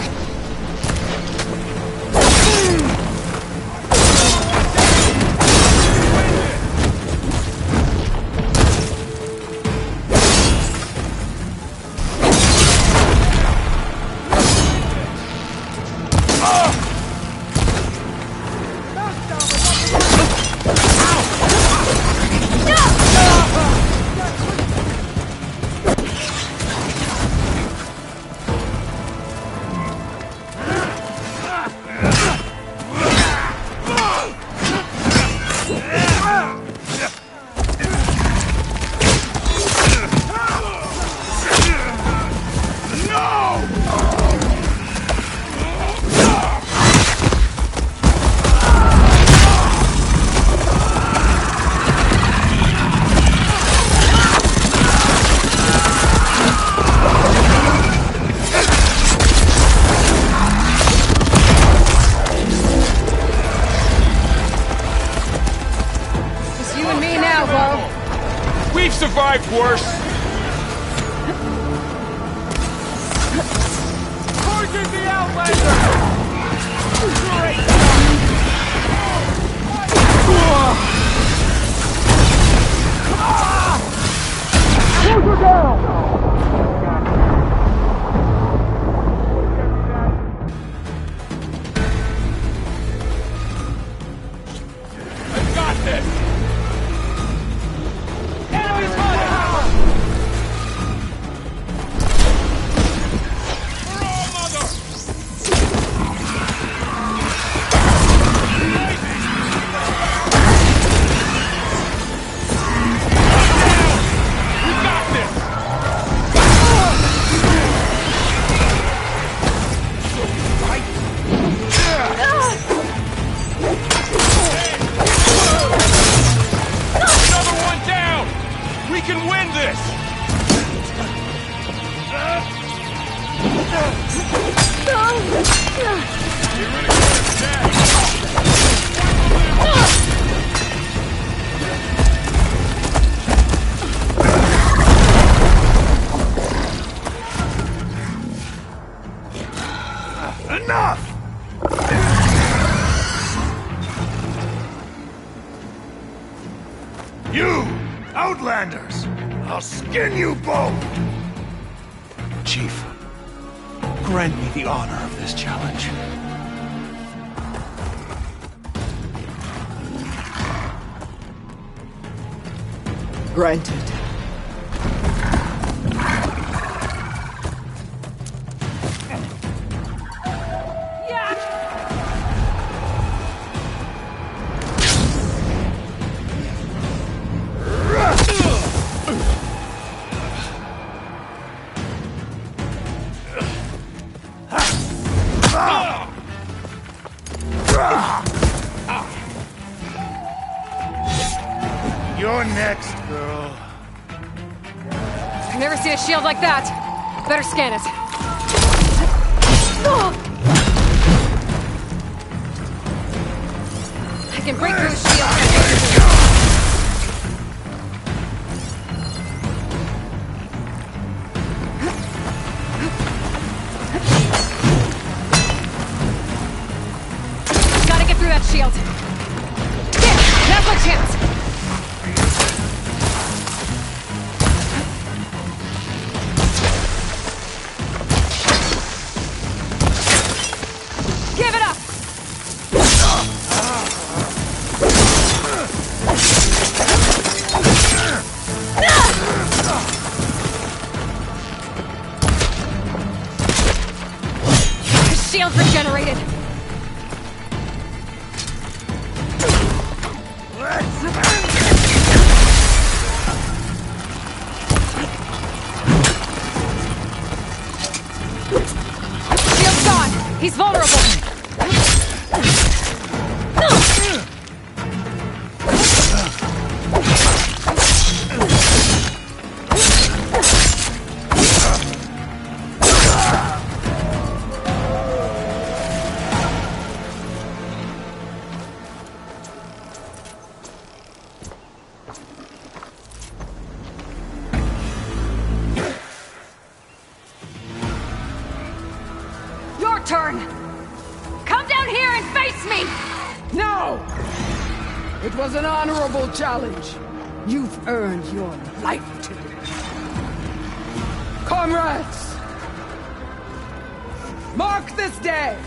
We've survived worse. Forges the Outlander! Great! Shoot her down! Enough! You, Outlanders! I'll skin you both! Chief, grant me the honor of this challenge. Granted. You're next, girl. I've never seen a shield like that. Better scan it. I can break through a shield. Gotta get through that shield. There! Now's my chance! Give it up! The shield regenerated! Shield's gone! He's vulnerable! Your turn! Come down here and face me! No! It was an honorable challenge. You've earned your life today. Comrades! Mark this day!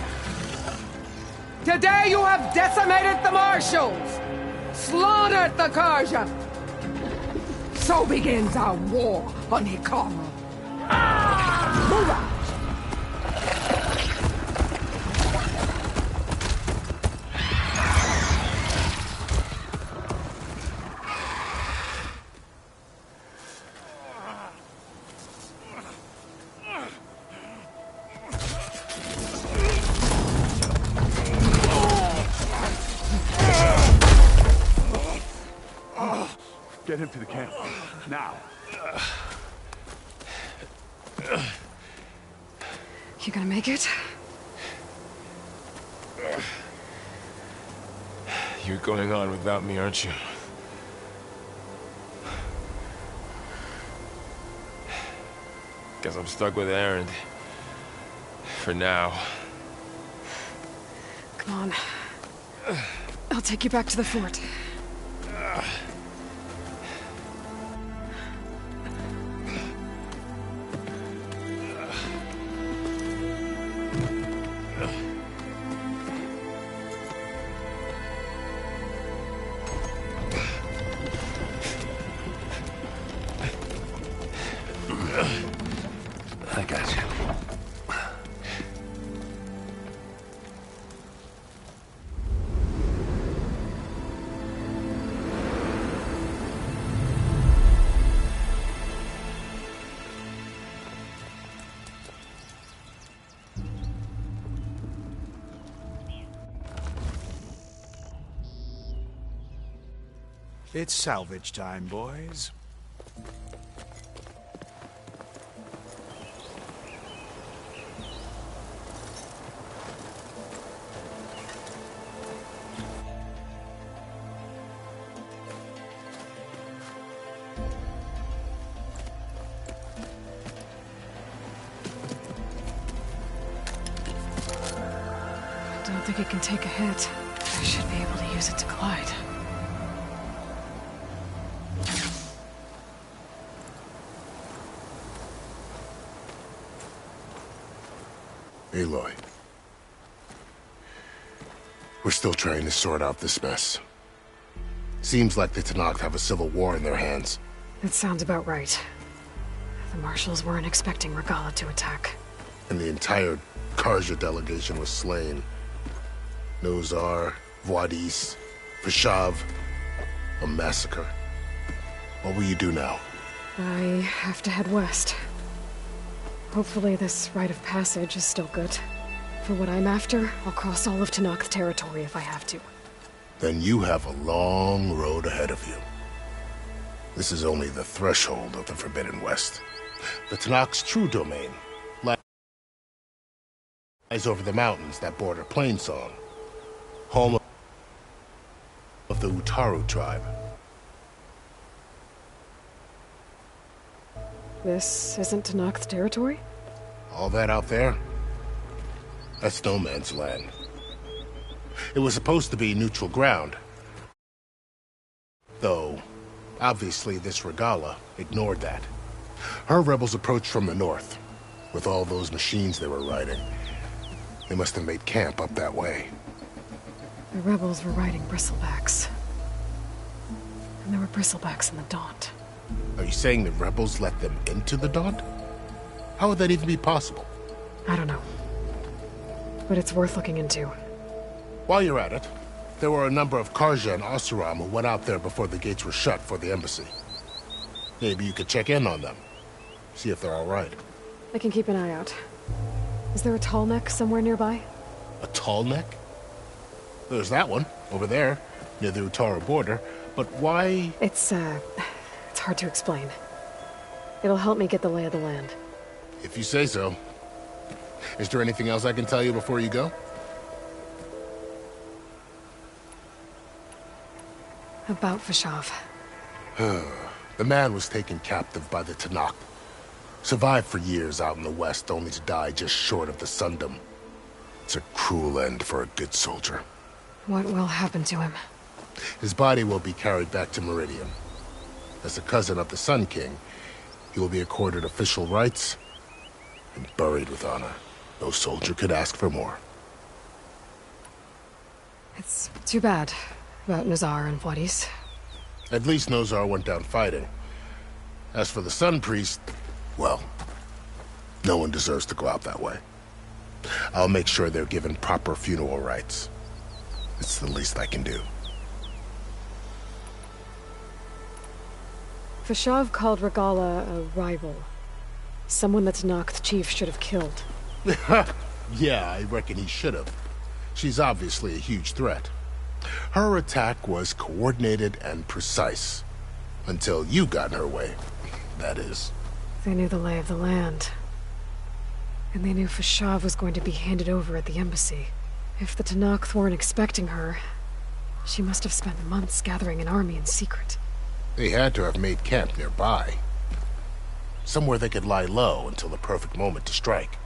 Today you have decimated the Marshals! Slaughtered the Karja! So begins our war on Hikara. Move out! Get him to the camp. Now. You gonna make it? You're going on without me, aren't you? Guess I'm stuck with Erend. For now. Come on. I'll take you back to the fort. I got you. It's salvage time, boys. Don't think it can take a hit. I should be able to use it to glide. Aloy. We're still trying to sort out this mess. Seems like the Tenakth have a civil war in their hands. That sounds about right. The Marshals weren't expecting Regalla to attack. And the entire Carja delegation was slain. Nozar, Wadis, Fashav. A massacre. What will you do now? I have to head west. Hopefully this rite of passage is still good. For what I'm after, I'll cross all of Tenakth territory if I have to. Then you have a long road ahead of you. This is only the threshold of the Forbidden West. The Tenakth's true domain lies over the mountains that border Plainsong, home of the Utaru tribe. This isn't Tenakth territory? All that out there? That's no man's land. It was supposed to be neutral ground. Though, obviously this Regalla ignored that. Her rebels approached from the north, with all those machines they were riding. They must have made camp up that way. The rebels were riding bristlebacks. And there were bristlebacks in the Daunt. Are you saying the rebels let them into the Daunt? How would that even be possible? I don't know. But it's worth looking into. While you're at it, there were a number of Carja and Oseram who went out there before the gates were shut for the embassy. Maybe you could check in on them. See if they're all right. I can keep an eye out. Is there a tall neck somewhere nearby? A tall neck? There's that one, over there, near the Utaru border. But why... It's hard to explain. It'll help me get the lay of the land. If you say so. Is there anything else I can tell you before you go? About Fashav. The man was taken captive by the Tenakth. Survived for years out in the west, only to die just short of the Sundom. It's a cruel end for a good soldier. What will happen to him? His body will be carried back to Meridian. As a cousin of the Sun King, he will be accorded official rights and buried with honor. No soldier could ask for more. It's too bad about Nozar and Wadis. At least Nozar went down fighting. As for the Sun Priest, well, no one deserves to go out that way. I'll make sure they're given proper funeral rites. It's the least I can do. Fashav called Regalla a rival. Someone the Tenakth chief should have killed. Yeah, I reckon he should have. She's obviously a huge threat. Her attack was coordinated and precise. Until you got in her way, that is. They knew the lay of the land. And they knew Fashav was going to be handed over at the embassy. If the Tenakth weren't expecting her, she must have spent months gathering an army in secret. They had to have made camp nearby. Somewhere they could lie low until the perfect moment to strike.